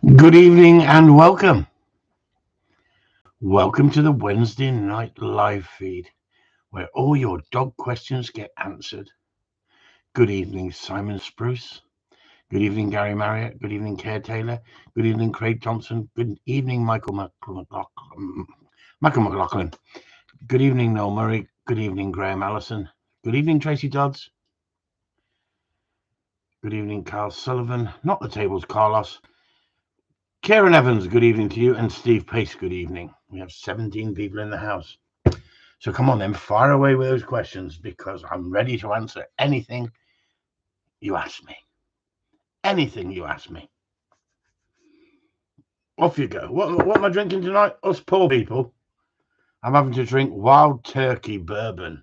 Good evening and welcome. Welcome to the Wednesday night live feed where all your dog questions get answered. Good evening, Simon Spruce. Good evening, Gary Marriott. Good evening, Care Taylor. Good evening, Craig Thompson. Good evening, Michael McLaughlin. Good evening, Noel Murray. Good evening, Graham Allison. Good evening, Tracy Dodds. Good evening, Carl Sullivan. Not the tables, Carlos. Karen Evans, good evening to you. And Steve Pace, good evening. We have 17 people in the house. So come on then, fire away with those questions because I'm ready to answer anything you ask me. Anything you ask me. Off you go. What am I drinking tonight? Us poor people. I'm having to drink Wild Turkey bourbon.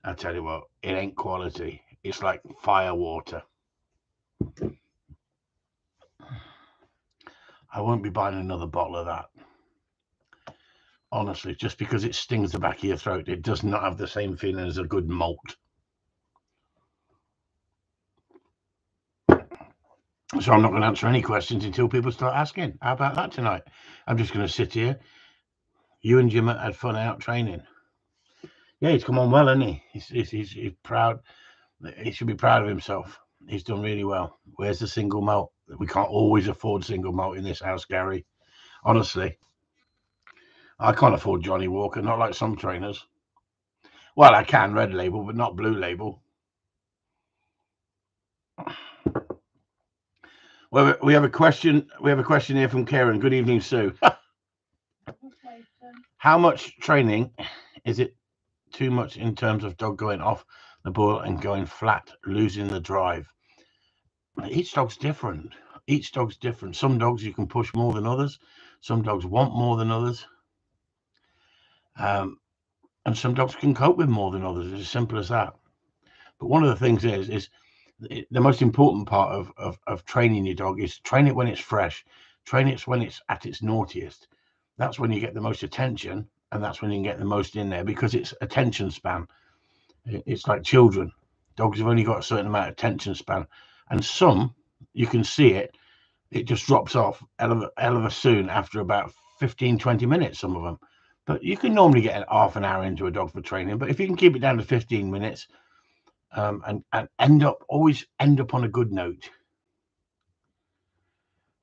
I tell you what, it ain't quality. It's like fire water. I won't be buying another bottle of that. Honestly, just because it stings the back of your throat, it does not have the same feeling as a good malt. So I'm not going to answer any questions until people start asking. How about that tonight? I'm just going to sit here. You and Jim had fun out training. Yeah, he's come on well, hasn't he? He's proud. He should be proud of himself. He's done really well. Where's the single malt? We can't always afford single malt in this house, Gary. Honestly, I can't afford Johnny Walker, not like some trainers. Well, I can red label, but not blue label. Well, we have a question. We have a question here from Karen. Good evening, Sue. How much training is it too much in terms of dog going off the ball and going flat, losing the drive? Each dog's different. Each dog's different. Some dogs you can push more than others. Some dogs want more than others. And some dogs can cope with more than others. It's as simple as that. But one of the things is the most important part of training your dog is train it when it's fresh. Train it when it's at its naughtiest. That's when you get the most attention, and that's when you can get the most in there because it's attention span. It's like children. Dogs have only got a certain amount of attention span, and some you can see it. It just drops off hell of a soon after about 15, 20 minutes, some of them. But you can normally get half an hour into a dog for training. But if you can keep it down to 15 minutes and always end up on a good note.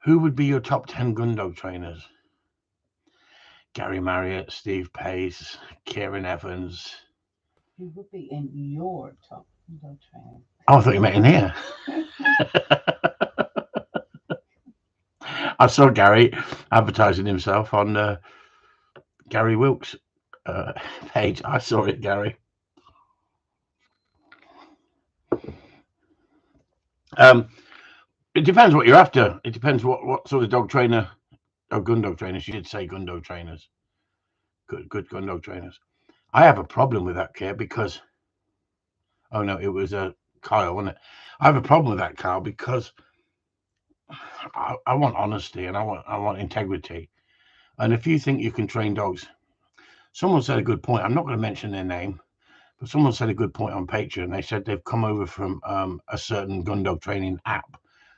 Who would be your top 10 Gundog trainers? Gary Marriott, Steve Pace, Kieran Evans. Who would be in your top Gundog trainer? Oh, I thought you meant in here. I saw Gary advertising himself on Gary Wilkes' page. I saw it, Gary. It depends what you're after. It depends what sort of dog trainer or Gundog trainers. You did say Gundog trainers. Good Gundog trainers. I have a problem with that, Care, because oh no, it was Kyle, wasn't it? I have a problem with that, Kyle, because I want honesty and I want integrity. And if you think you can train dogs, someone said a good point. I'm not going to mention their name, but someone said a good point on Patreon. They said they've come over from a certain Gundog training app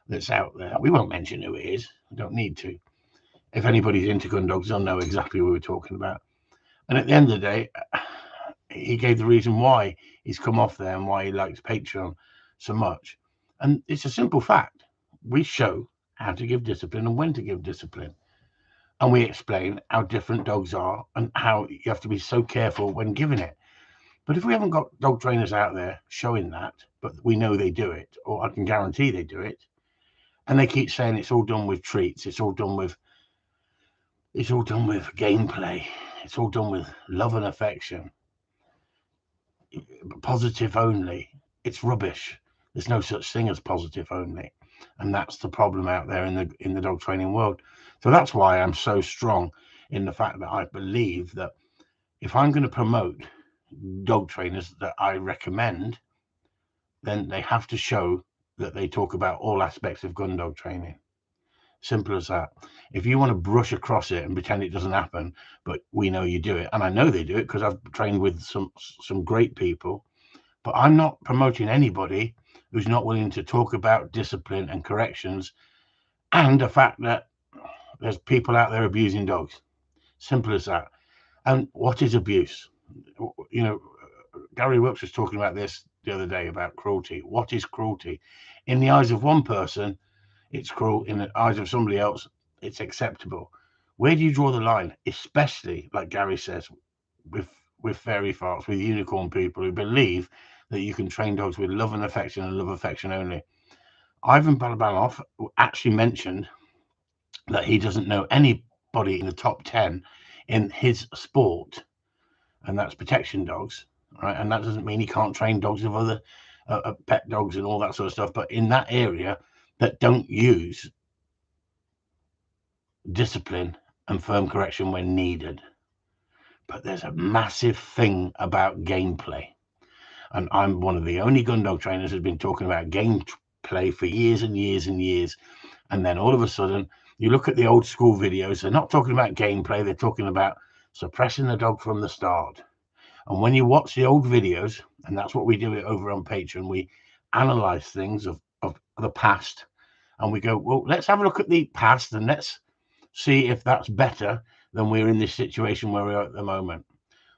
that's out there. We won't mention who it is. We don't need to. If anybody's into Gundogs, they'll know exactly what we're talking about. And at the end of the day, he gave the reason why he's come off there and why he likes Patreon so much. And it's a simple fact. We show how to give discipline and when to give discipline. And we explain how different dogs are and how you have to be so careful when giving it. But if we haven't got dog trainers out there showing that, but we know they do it, or I can guarantee they do it, and they keep saying it's all done with treats, it's all done with gameplay, it's all done with love and affection, positive only. It's rubbish. There's no such thing as positive only, and that's the problem out there in the dog training world. So that's why I'm so strong in the fact that I believe that if I'm going to promote dog trainers that I recommend, then they have to show that they talk about all aspects of gun dog training. Simple as that. If you want to brush across it and pretend it doesn't happen, but we know you do it, and I know they do it because I've trained with some great people, but I'm not promoting anybody who's not willing to talk about discipline and corrections and the fact that there's people out there abusing dogs. Simple as that. And what is abuse? You know, Gary Wilkes was talking about this the other day about cruelty. What is cruelty? In the eyes of one person, it's cruel. In the eyes of somebody else, it's acceptable. Where do you draw the line? Especially, like Gary says, with with fairy farts, with unicorn people who believe that you can train dogs with love and love affection only. Ivan Balabanov actually mentioned that he doesn't know anybody in the top 10 in his sport, and that's protection dogs, right? And that doesn't mean he can't train dogs of other pet dogs and all that sort of stuff, but in that area that don't use discipline and firm correction when needed. But there's a massive thing about gameplay. And I'm one of the only gun dog trainers who's been talking about gameplay for years and years and years. And then all of a sudden, you look at the old school videos, they're not talking about gameplay, they're talking about suppressing the dog from the start. And when you watch the old videos, and that's what we do it over on Patreon, we analyze things of the past, and we go, well, let's have a look at the past and let's see if that's better than we're in this situation where we are at the moment.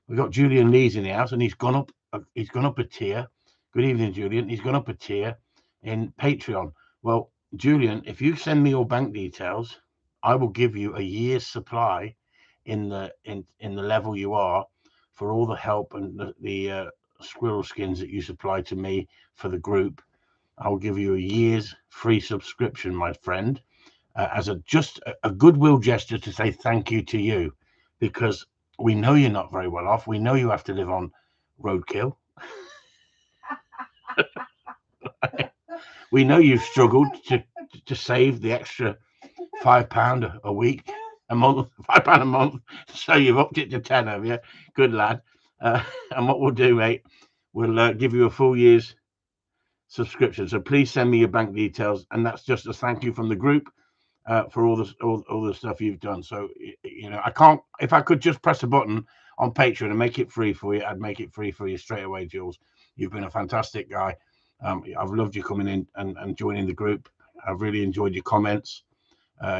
We've got Julian Lee's in the house, and he's gone up a tier. Good evening, Julian. He's gone up a tier in Patreon. Well, Julian, if you send me your bank details, I will give you a year's supply in the level you are for all the help and the squirrel skins that you supply to me for the group. I'll give you a year's free subscription, my friend, as just a goodwill gesture to say thank you to you, because we know you're not very well off. We know you have to live on roadkill. We know you've struggled to save the extra £5 a week, a month, £5 a month. So you've upped it to 10, have you? Good lad. And what we'll do, mate, we'll give you a full year's subscription. So please send me your bank details, and that's just a thank you from the group for all the stuff you've done. So I can't. If I could just press a button on Patreon and make it free for you, I'd make it free for you straight away, Jules. You've been a fantastic guy. I've loved you coming in and joining the group. I've really enjoyed your comments.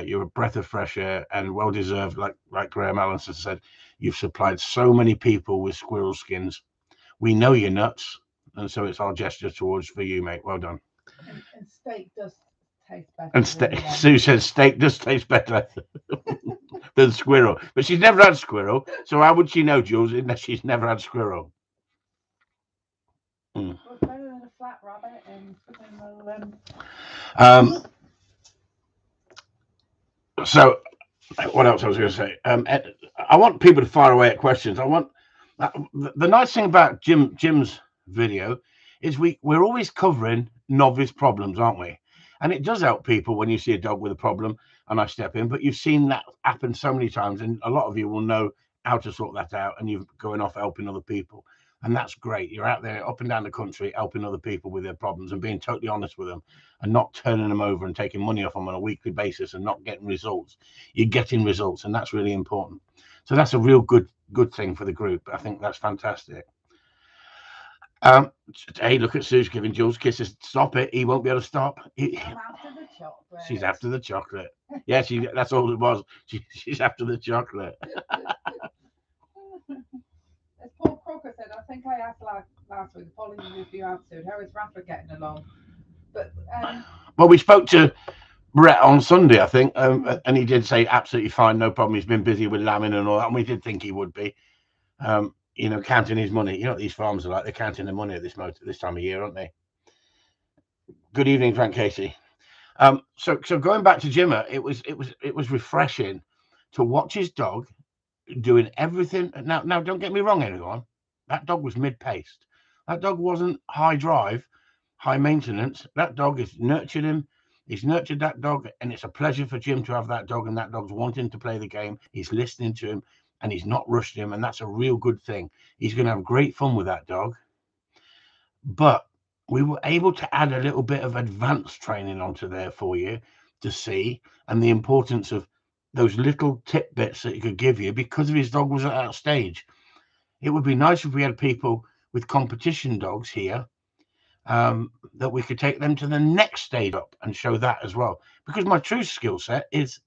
You're a breath of fresh air and well deserved. Like Graham Allen said, you've supplied so many people with squirrel skins. We know you're nuts, and so it's our gesture towards for you, mate. Well done. And steak does taste better. And Sue says steak does taste better than squirrel, but she's never had squirrel, so how would she know, Jules, unless she's never had squirrel? Well, it's better than a flat rabbit and So, what else I was going to say? I want people to fire away at questions. I want the nice thing about Jim's video is we're always covering novice problems, aren't we? And it does help people when you see a dog with a problem and I step in. But you've seen that happen so many times, and a lot of you will know how to sort that out, and you're going off helping other people. And that's great. You're out there up and down the country helping other people with their problems and being totally honest with them and not turning them over and taking money off them on a weekly basis and not getting results. You're getting results, and that's really important. So that's a real good thing for the group. I think that's fantastic. Hey, look at Sue's giving Jules kisses. Stop it. He won't be able to stop. I'm after the chocolate. She's after the chocolate. Yeah, that's all it was. She's after the chocolate. As Paul Crocker said, I think I asked last week, apologies if you answered, how is Rafa getting along? But well, we spoke to Brett on Sunday, I think, and he did say absolutely fine, no problem. He's been busy with lambing and all that, and we did think he would be. Counting his money. You know what these farms are like? They're counting their money at this time of year, aren't they? Good evening, Frank Casey. So going back to Jimmer, it was refreshing to watch his dog doing everything. Now don't get me wrong, everyone. That dog was mid-paced. That dog wasn't high drive, high maintenance. That dog has nurtured him. He's nurtured that dog, and it's a pleasure for Jim to have that dog, and that dog's wanting to play the game. He's listening to him, and he's not rushed him, and that's a real good thing. He's going to have great fun with that dog. But we were able to add a little bit of advanced training onto there for you to see, and the importance of those little tidbits that he could give you because of his dog was at that stage. It would be nice if we had people with competition dogs here that we could take them to the next stage up and show that as well. Because my true skill set is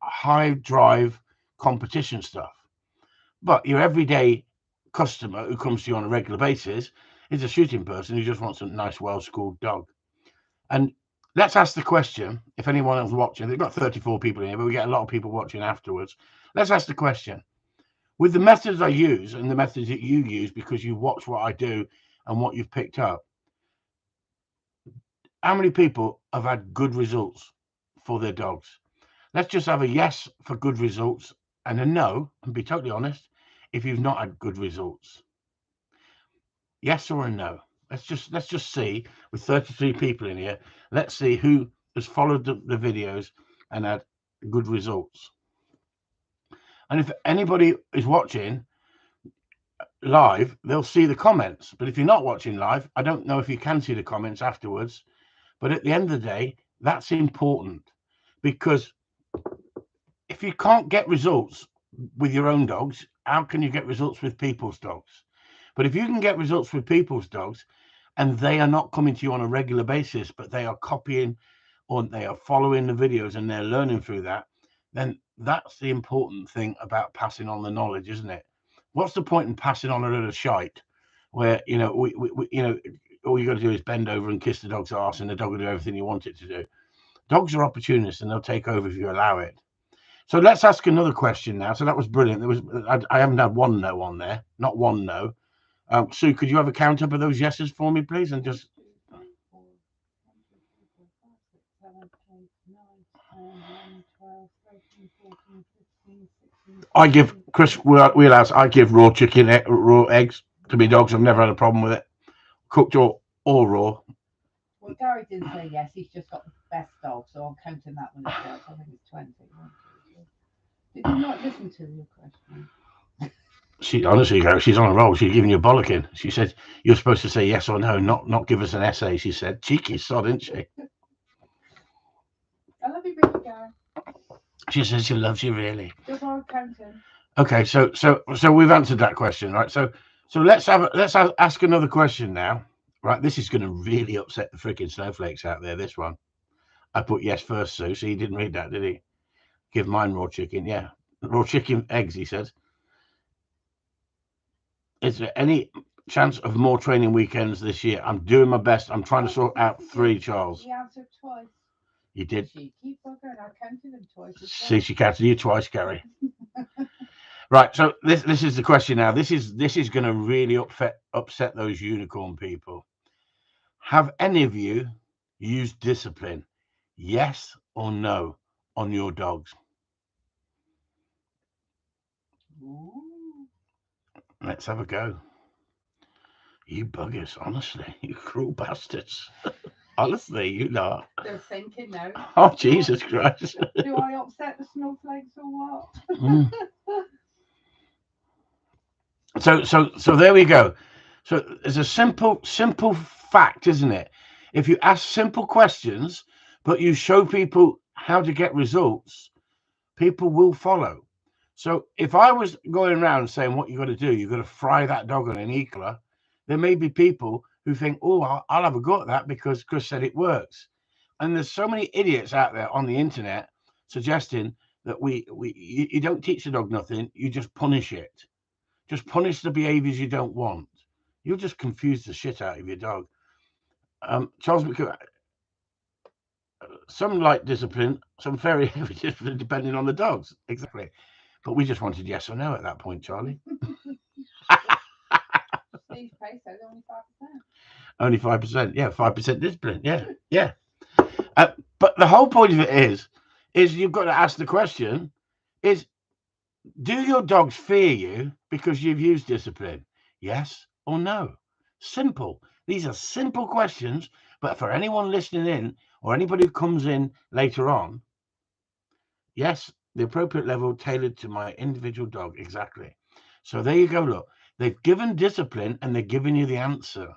high drive competition stuff. But your everyday customer who comes to you on a regular basis is a shooting person who just wants a nice, well-schooled dog. And let's ask the question, if anyone else watching, they've got 34 people in here, but we get a lot of people watching afterwards. Let's ask the question. With the methods I use and the methods that you use because you watch what I do and what you've picked up, how many people have had good results for their dogs? Let's just have a yes for good results and a no, and be totally honest, if you've not had good results. Yes or a no? Let's just see, with 33 people in here, let's see who has followed the videos and had good results. And if anybody is watching live, they'll see the comments. But if you're not watching live, I don't know if you can see the comments afterwards. But at the end of the day, that's important, because if you can't get results with your own dogs, how can you get results with people's dogs? But if you can get results with people's dogs and they are not coming to you on a regular basis, but they are copying or they are following the videos and they're learning through that, then that's the important thing about passing on the knowledge, isn't it? What's the point in passing on a little shite where, we all you got to do is bend over and kiss the dog's arse and the dog will do everything you want it to do. Dogs are opportunists and they'll take over if you allow it. So let's ask another question now. So that was brilliant. I haven't had one no on there, not one no. Sue, could you have a count up of those yeses for me, please? And just I give Chris Wheelhouse, I give raw chicken, raw eggs to my dogs. I've never had a problem with it, cooked or raw. Well, Gary didn't say yes. He's just got the best dog, so I'm counting that one as well. I think it's 20. Did you not listen to your question? She honestly, Gary, she's on a roll. She's giving you a bollocking. She said you're supposed to say yes or no, not give us an essay. She said, cheeky sod, isn't she? I love you, really, Gary. She says she loves you, really. Just while counting. Okay, so we've answered that question, right? So let's ask another question now, right? This is going to really upset the freaking snowflakes out there. This one, I put yes first, Sue. So he didn't read that, did he? Give mine raw chicken, yeah, raw chicken eggs. He says, is there any chance of more training weekends this year? I'm doing my best. I'm trying to sort out 3, Charles. He answered twice. You did. Cheeky bugger, and I counted him twice. See, she counted you twice, Gary. Right, so this is the question now. This is going to really upset those unicorn people. Have any of you used discipline, yes or no, on your dogs? Ooh. Let's have a go. You buggers, honestly, you cruel bastards. Honestly, you lot. They're thinking now. Oh, Jesus Christ. Do I upset the snowflakes or what? So there we go. So it's a simple fact, isn't it? If you ask simple questions, but you show people how to get results, people will follow. So if I was going around saying what you got to do, you've got to fry that dog on an e-collar, there may be people who think, oh, I'll have a go at that because Chris said it works. And there's so many idiots out there on the internet suggesting that you don't teach the dog nothing, you just punish it. Just punish the behaviors you don't want. You'll just confuse the shit out of your dog. Charles, some like discipline, some very heavy discipline, depending on the dogs. Exactly. But we just wanted yes or no at that point, Charlie. Steve Pace said only 5%. Only 5%. Yeah, 5% discipline. Yeah. But the whole point of it is you've got to ask the question, do your dogs fear you because you've used discipline? Yes or no? Simple. These are simple questions, but for anyone listening in or anybody who comes in later on, yes, the appropriate level tailored to my individual dog. Exactly. So there you go. Look, they've given discipline and they're giving you the answer.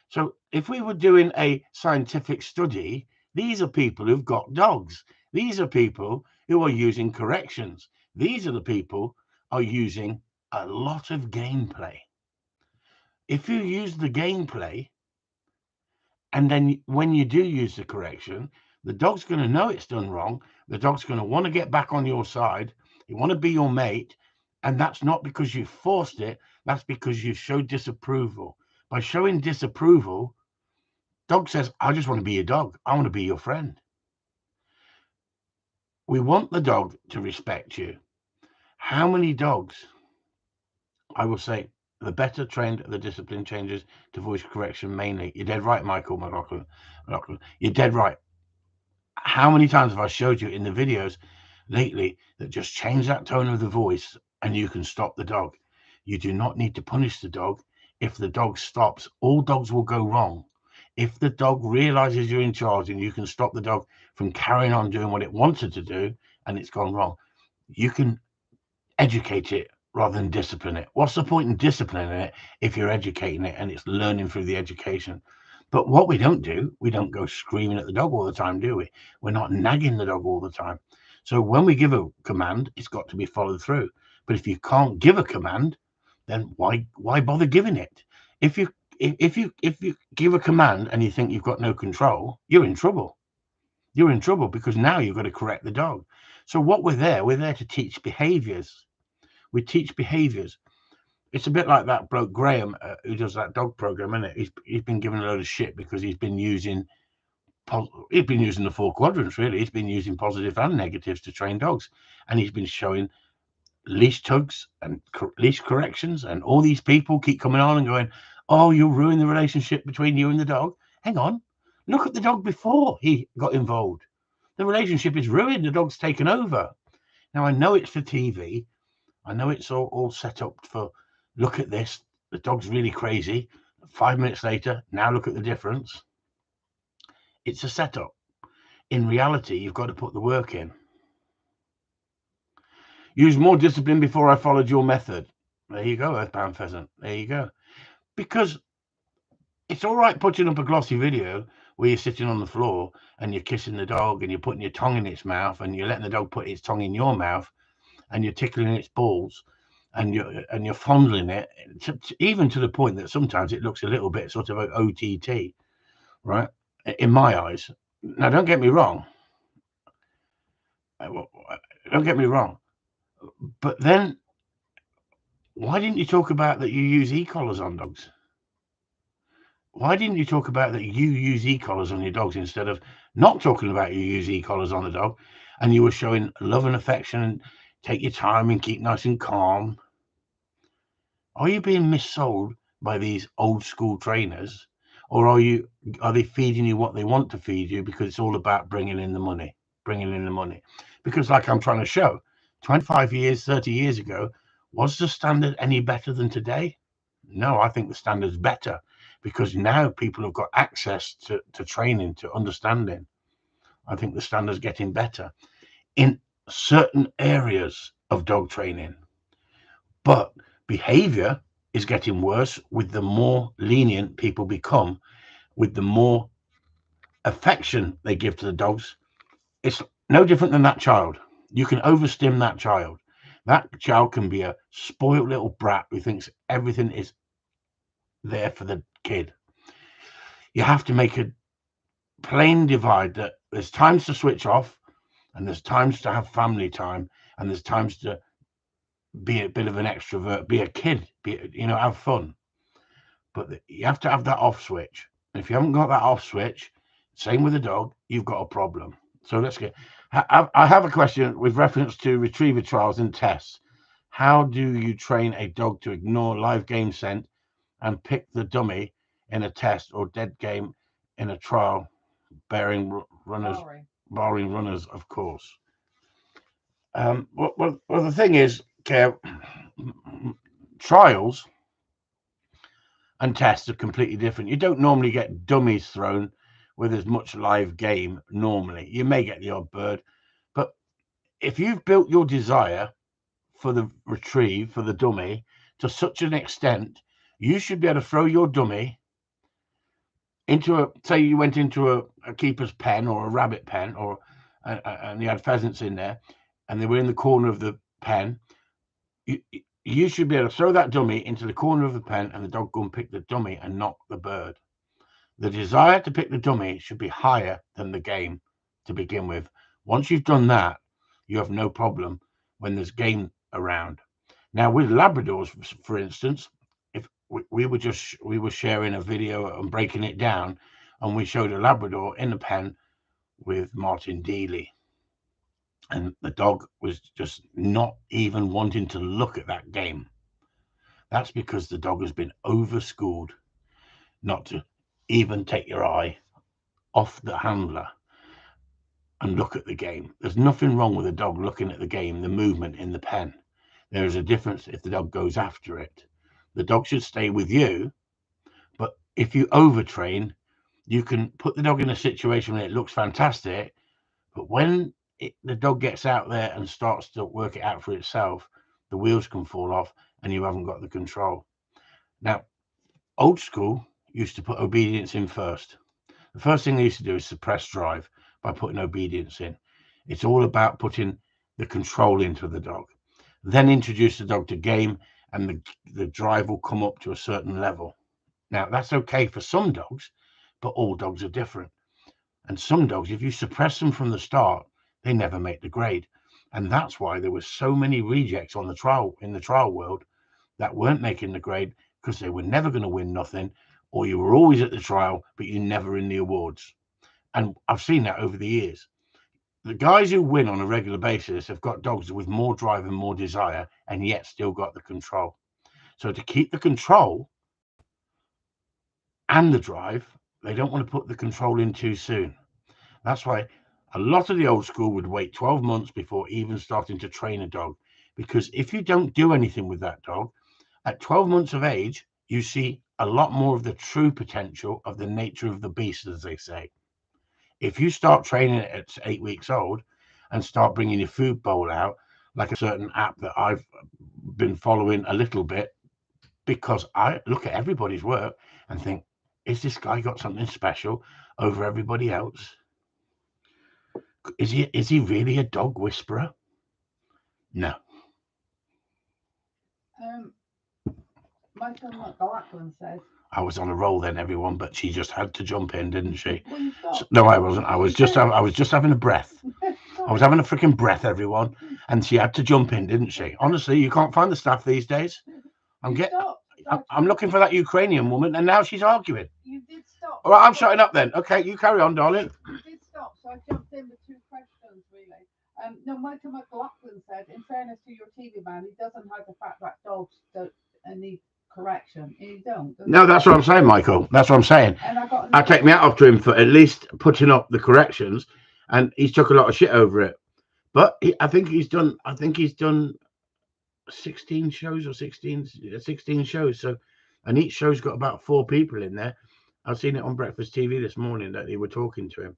So if we were doing a scientific study, these are people who've got dogs. These are people who are using corrections. These are the people who are using a lot of gameplay. If you use the gameplay, And then when you do use the correction, the dog's going to know it's done wrong. The dog's going to want to get back on your side. You want to be your mate. And that's not because you forced it. That's because you showed disapproval. By showing disapproval, dog says, I just want to be your dog. I want to be your friend. We want the dog to respect you. How many dogs, I will say, the better trained, the discipline changes to voice correction mainly. You're dead right, Michael McLaughlin. You're dead right. How many times have I showed you in the videos lately that just change that tone of the voice and you can stop the dog? You do not need to punish the dog. If the dog stops, all dogs will go wrong. If the dog realizes you're in charge and you can stop the dog from carrying on doing what it wanted to do and it's gone wrong, you can educate it rather than discipline it. What's the point in disciplining it if you're educating it and it's learning through the education? But what we don't do, we don't go screaming at the dog all the time, do we? We're not nagging the dog all the time. So when we give a command, it's got to be followed through. But if you can't give a command, then why bother giving it? If you give a command and you think you've got no control, you're in trouble. You're in trouble because now you've got to correct the dog. So what we're there to teach behaviors. We teach behaviors. It's a bit like that bloke Graham who does that dog program, isn't it? He's been given a load of shit because he's been using the 4 quadrants. Really, he's been using positive and negatives to train dogs, and he's been showing leash tugs and leash corrections, and all these people keep coming on and going, "Oh, you'll ruin the relationship between you and the dog." Hang on, look at the dog before he got involved. The relationship is ruined. The dog's taken over. Now I know it's for TV. I know it's all set up for, look at this, the dog's really crazy. 5 minutes later, now look at the difference. It's a setup. In reality, you've got to put the work in. Use more discipline before I followed your method. There you go, Earthbound Pheasant. There you go. Because it's all right putting up a glossy video where you're sitting on the floor and you're kissing the dog and you're putting your tongue in its mouth and you're letting the dog put its tongue in your mouth and you're tickling its balls. And you're fondling it, even to the point that sometimes it looks a little bit sort of OTT, right? In my eyes. Now, don't get me wrong. But then, why didn't you talk about that you use e-collars on dogs? Why didn't you talk about that you use e-collars on your dogs instead of not talking about you use e-collars on the dog, and you were showing love and affection and take your time and keep nice and calm? Are you being missold by these old school trainers, or are they feeding you what they want to feed you because it's all about bringing in the money? Because like I'm trying to show, 25 years, 30 years ago, was the standard any better than today? No, I think the standard's better because now people have got access to training, to understanding. I think the standard's getting better in certain areas of dog training. But behavior is getting worse with the more lenient people become, with the more affection they give to the dogs. It's no different than that child. You can overstim that child. That child can be a spoiled little brat who thinks everything is there for the kid. You have to make a plain divide that there's times to switch off and there's times to have family time and there's times to be a bit of an extrovert, be a kid, have fun. But you have to have that off switch. And if you haven't got that off switch, same with the dog, you've got a problem. So let's get. I have a question with reference to retriever trials and tests. How do you train a dog to ignore live game scent and pick the dummy in a test or dead game in a trial, barring runners, of course? Well, the thing is, Kev, trials and tests are completely different. You don't normally get dummies thrown where there's much live game normally. You may get the odd bird, but if you've built your desire for the retrieve, for the dummy, to such an extent, you should be able to throw your dummy into say you went into a keeper's pen or a rabbit pen, and you had pheasants in there, and they were in the corner of the pen. You should be able to throw that dummy into the corner of the pen and the dog go and pick the dummy and knock the bird. The desire to pick the dummy should be higher than the game to begin with. Once you've done that, you have no problem when there's game around. Now, with Labradors, for instance, if we were sharing a video and breaking it down, and we showed a Labrador in the pen with Martin Dealey, and the dog was just not even wanting to look at that game. That's because the dog has been over-schooled not to even take your eye off the handler and look at the game. There's nothing wrong with a dog looking at the game, the movement in the pen. There is a difference if the dog goes after it. The dog should stay with you, but if you overtrain, you can put the dog in a situation where it looks fantastic, but when the dog gets out there and starts to work it out for itself, the wheels can fall off and you haven't got the control. Now, old school used to put obedience in first. The first thing they used to do is suppress drive by putting obedience in. It's all about putting the control into the dog. Then introduce the dog to game, and the drive will come up to a certain level. Now, that's okay for some dogs, but all dogs are different. And some dogs, if you suppress them from the start, they never make the grade. And that's why there were so many rejects on the trial in the trial world that weren't making the grade, because they were never going to win nothing, or you were always at the trial, but you never in the awards. And I've seen that over the years. The guys who win on a regular basis have got dogs with more drive and more desire, and yet still got the control. So to keep the control and the drive, they don't want to put the control in too soon. That's why a lot of the old school would wait 12 months before even starting to train a dog. Because if you don't do anything with that dog, at 12 months of age, you see a lot more of the true potential of the nature of the beast, as they say. If you start training it at 8 weeks old and start bringing your food bowl out, like a certain app that I've been following a little bit, because I look at everybody's work and think, is this guy got something special over everybody else? Is he really a dog whisperer? No. Michael McLaughlin says, I was on a roll then, everyone, but she just had to jump in, didn't she? well, you stopped. No, I wasn't. I was just having a breath. I was having a freaking breath, everyone, and she had to jump in, didn't she? Honestly, you can't find the staff these days. I'm looking for that Ukrainian woman, and now she's arguing. You did stop. All right, I'm shutting up then. Okay, you carry on, darling. You did stop, so I jumped in with 2 questions, really. No, Michael McLaughlin said, in fairness to your TV man, he doesn't hide the fact that dogs don't need correction. You don't. No, that's what I'm saying, Michael. That's what I'm saying. And I take me out off to him for at least putting up the corrections, and he's took a lot of shit over it. But I think he's done 16 shows or 16 shows. So, and each show's got about 4 people in there. I've seen it on Breakfast TV this morning that they were talking to him.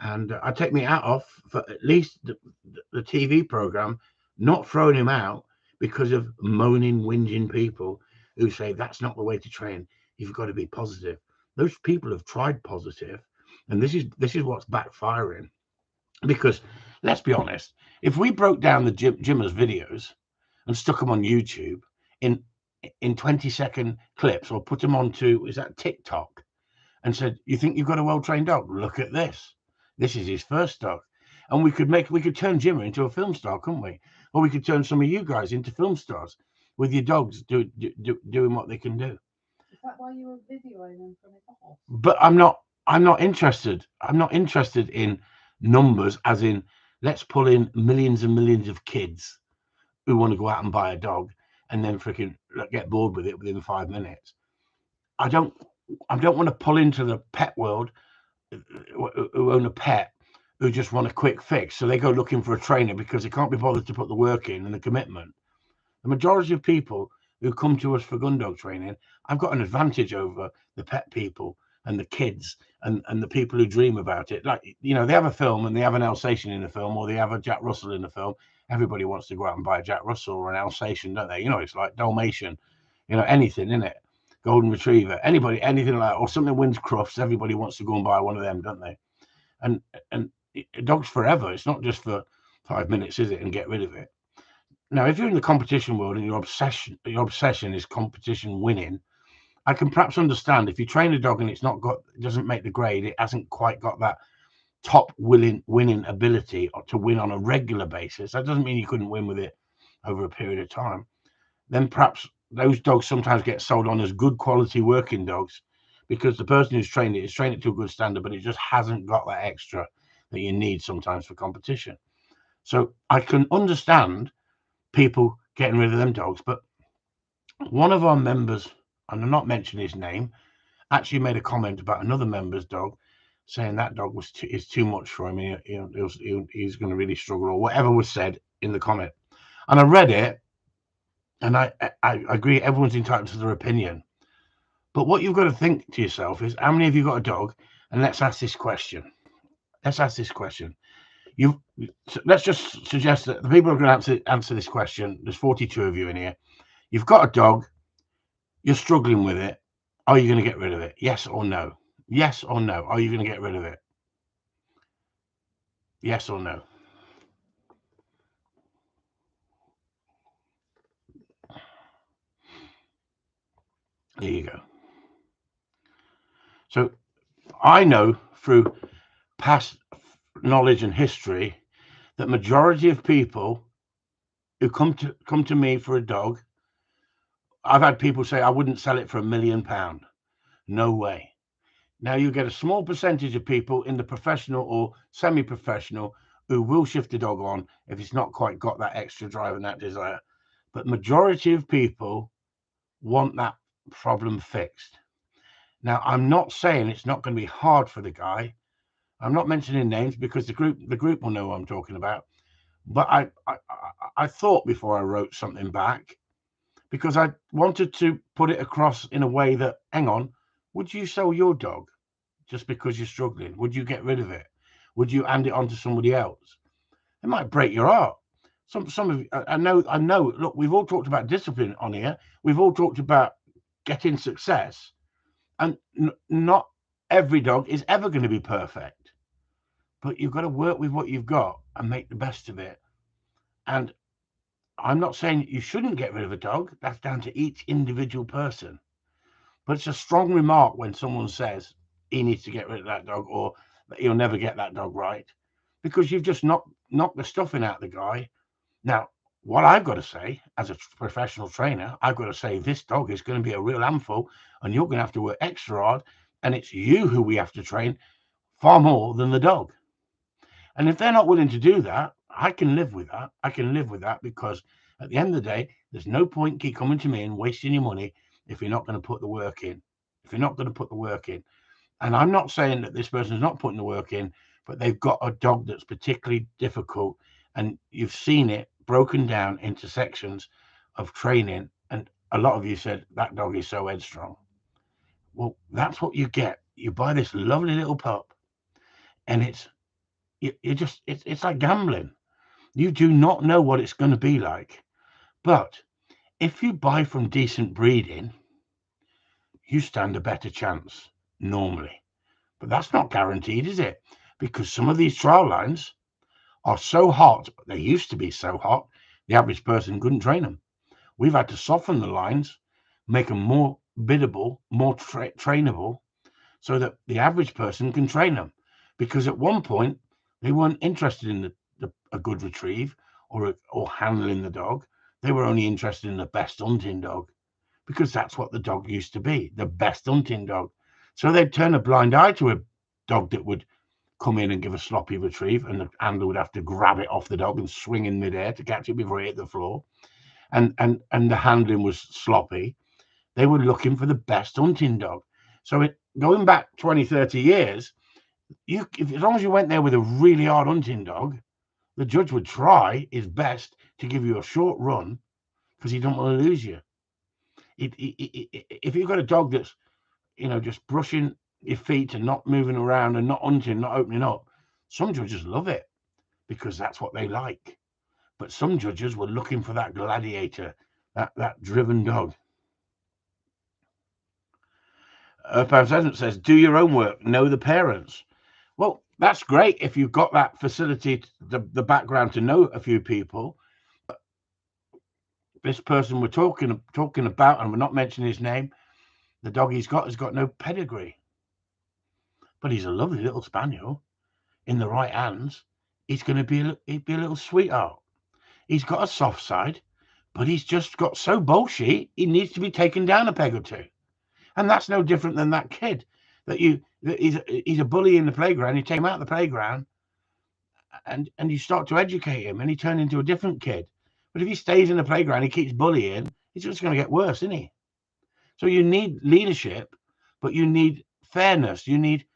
And I take me hat off for at least the TV program not throwing him out because of moaning, whinging people who say that's not the way to train. You've got to be positive. Those people have tried positive, and this is what's backfiring. Because let's be honest, if we broke down the Jimmers videos and stuck them on YouTube in 20-second clips, or put them onto TikTok, and said, "You think you've got a well-trained dog? Look at this. This is his first dog," and we could turn Jimmer into a film star, couldn't we? Or we could turn some of you guys into film stars with your dogs doing what they can do. Is that why you were videoing them from his house? But I'm not interested. I'm not interested in numbers, as in let's pull in millions and millions of kids who want to go out and buy a dog and then freaking get bored with it within 5 minutes. I don't want to pull into the pet world who own a pet who just want a quick fix, so they go looking for a trainer because they can't be bothered to put the work in and the commitment. The majority of people who come to us for Gundog training, I've got an advantage over the pet people and the kids and the people who dream about it. Like, they have a film and they have an Alsatian in the film, or they have a Jack Russell in the film. Everybody wants to go out and buy a Jack Russell or an Alsatian, don't they? It's like Dalmatian, anything in it. Golden Retriever, anything like that, or something wins Crufts, everybody wants to go and buy one of them, don't they? And dogs forever. It's not just for 5 minutes, is it? And get rid of it. Now, if you're in the competition world and your obsession is competition winning, I can perhaps understand if you train a dog and it doesn't make the grade, it hasn't quite got that top winning ability to win on a regular basis. That doesn't mean you couldn't win with it over a period of time. Then perhaps those dogs sometimes get sold on as good quality working dogs because the person who's trained it has trained it to a good standard, but it just hasn't got that extra that you need sometimes for competition. So I can understand people getting rid of them dogs, but one of our members, and I'm not mentioning his name, actually made a comment about another member's dog, saying that dog is too much for him. He's going to really struggle, or whatever was said in the comment. And I read it, and I agree. Everyone's entitled to their opinion, but what you've got to think to yourself is, how many of you got a dog? And let's ask this question. Let's just suggest that the people who are going to answer this question. There's 42 of you in here. You've got a dog. You're struggling with it. Are you going to get rid of it? Yes or no? Yes or no? Are you going to get rid of it? Yes or no? There you go. So I know through past knowledge and history that majority of people who come to me for a dog, I've had people say I wouldn't sell it for £1 million. No way. Now you get a small percentage of people in the professional or semi-professional who will shift the dog on if it's not quite got that extra drive and that desire. But majority of people want that problem fixed. Now, I'm not saying it's not going to be hard for the guy. I'm not mentioning names because the group will know what I'm talking about. But I thought before I wrote something back, because I wanted to put it across in a way that, hang on, would you sell your dog just because you're struggling? Would you get rid of it? Would you hand it on to somebody else? It might break your heart. Some of you, I know. Look, we've all talked about discipline on here. We've all talked about getting success, and not every dog is ever going to be perfect. But you've got to work with what you've got and make the best of it. And I'm not saying you shouldn't get rid of a dog. That's down to each individual person. But it's a strong remark when someone says he needs to get rid of that dog or that he'll never get that dog right, because you've just knocked the stuffing out of the guy. Now, what I've got to say as a professional trainer, I've got to say this dog is going to be a real handful and you're going to have to work extra hard, and it's you who we have to train far more than the dog. And if they're not willing to do that, I can live with that. I can live with that, because at the end of the day, there's no point keep coming to me and wasting your money if you're not going to put the work in. If you're not going to put the work in. And I'm not saying that this person is not putting the work in, but they've got a dog that's particularly difficult, and you've seen it broken down into sections of training. And a lot of you said that dog is so headstrong. Well, that's what you get. You buy this lovely little pup, and it's like gambling. You do not know what it's going to be like. But if you buy from decent breeding, you stand a better chance normally. But that's not guaranteed, is it? Because some of these trial lines are so hot, they used to be so hot, the average person couldn't train them. We've had to soften the lines, make them more biddable, more trainable, so that the average person can train them. Because at one point, they weren't interested in a good retrieve or handling the dog. They were only interested in the best hunting dog, because that's what the dog used to be, the best hunting dog. So they'd turn a blind eye to a dog that would come in and give a sloppy retrieve, and the handler would have to grab it off the dog and swing in midair to catch it before it hit the floor. And the handling was sloppy. They were looking for the best hunting dog. So going back 20, 30 years, as long as you went there with a really hard hunting dog, the judge would try his best to give you a short run, because he don't want to lose you. If you've got a dog that's, just brushing your feet and not moving around and not hunting, not opening up, some judges love it because that's what they like. But some judges were looking for that gladiator, that driven dog. Pheasant says, do your own work, know the parents. Well, that's great if you've got that facility, the background to know a few people. This person we're talking about, and we're not mentioning his name, the dog he's got has got no pedigree, but he's a lovely little spaniel. In the right hands, he's going to he'd be a little sweetheart. He's got a soft side, but he's just got so bullshit. He needs to be taken down a peg or two, and that's no different than that kid that he's a bully in the playground. You take him out of the playground, and you start to educate him, and he turns into a different kid. But if he stays in the playground, he keeps bullying. He's just going to get worse, isn't he? So you need leadership, but you need fairness. You need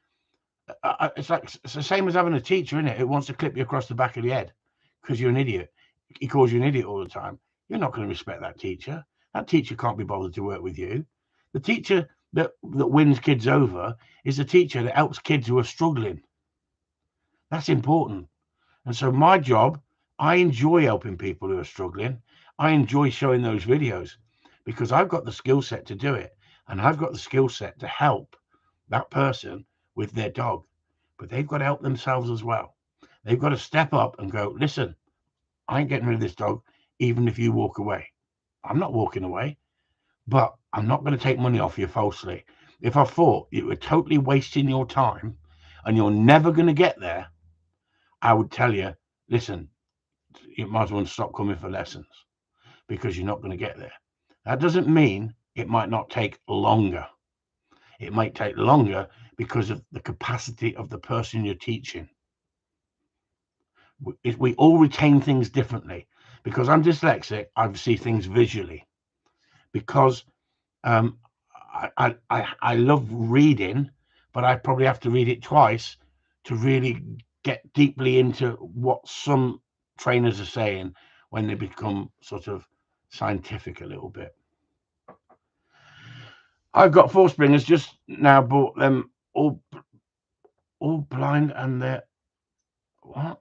it's the same as having a teacher, isn't it? Who wants to clip you across the back of the head because you're an idiot. He calls you an idiot all the time. You're not going to respect that teacher. That teacher can't be bothered to work with you. The teacher that wins kids over is the teacher that helps kids who are struggling. That's important. And so my job, I enjoy helping people who are struggling. I enjoy showing those videos because I've got the skill set to do it. And I've got the skill set to help that person with their dog. But they've got to help themselves as well. They've got to step up and go, listen, I ain't getting rid of this dog, even if you walk away. I'm not walking away, but I'm not going to take money off you falsely. If I thought you were totally wasting your time and you're never going to get there, I would tell you, listen, you might as well stop coming for lessons because you're not going to get there. That doesn't mean it might not take longer. It might take longer because of the capacity of the person you're teaching. We all retain things differently. Because I'm dyslexic, I see things visually. Because I love reading, but I probably have to read it twice to really get deeply into what some trainers are saying when they become sort of scientific a little bit. I've got 4 Springers, just now bought them all blind, and they're what?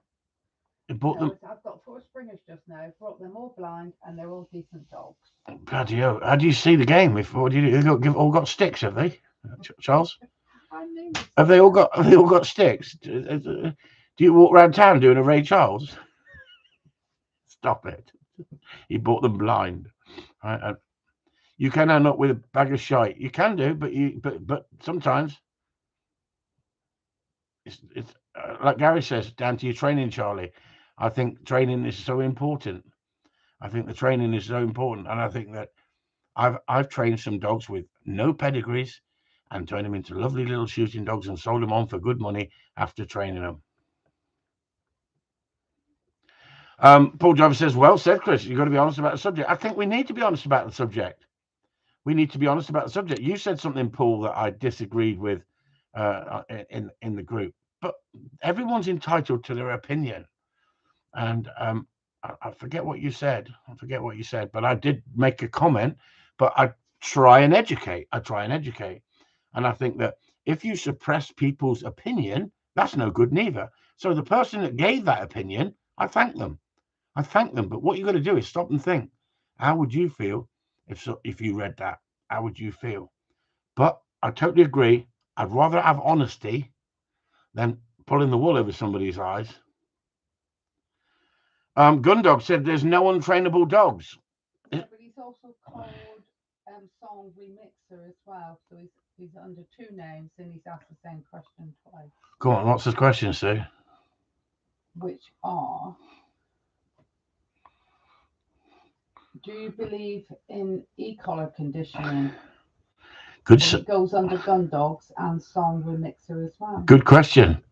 You bought them? I've got 4 Springers just now. Brought them all blind, and they're all decent dogs. Bloody hell! How do you see the game? What do you do? They've all got sticks, have they, Charles? Have they all got sticks? Do you walk around town doing a Ray Charles? Stop it! You bought them blind, right? You can end up with a bag of shite. You can do, but sometimes it's like Gary says, down to your training, Charlie. I think training is so important. I think the training is so important, and I think that I've trained some dogs with no pedigrees and turned them into lovely little shooting dogs and sold them on for good money after training them. Paul Jarvis says, well said, Chris. You've got to be honest about the subject. I think we need to be honest about the subject. We need to be honest about the subject. You said something, Paul, that I disagreed with in the group. But everyone's entitled to their opinion. And I forget what you said. But I did make a comment. But I try and educate. And I think that if you suppress people's opinion, that's no good neither. So the person that gave that opinion, I thank them. But what you got to do is stop and think. How would you feel if you read that? How would you feel? But I totally agree. I'd rather have honesty than pulling the wool over somebody's eyes. Gundog said there's no untrainable dogs. Yeah, but he's also called Song Remixer as well. So he's under 2 names, and he's asked the same question twice. Go on, what's the question, Sue? Which are, do you believe in e-collar conditioning? Good. It goes under Gundogs and Song Remixer as well. Good question.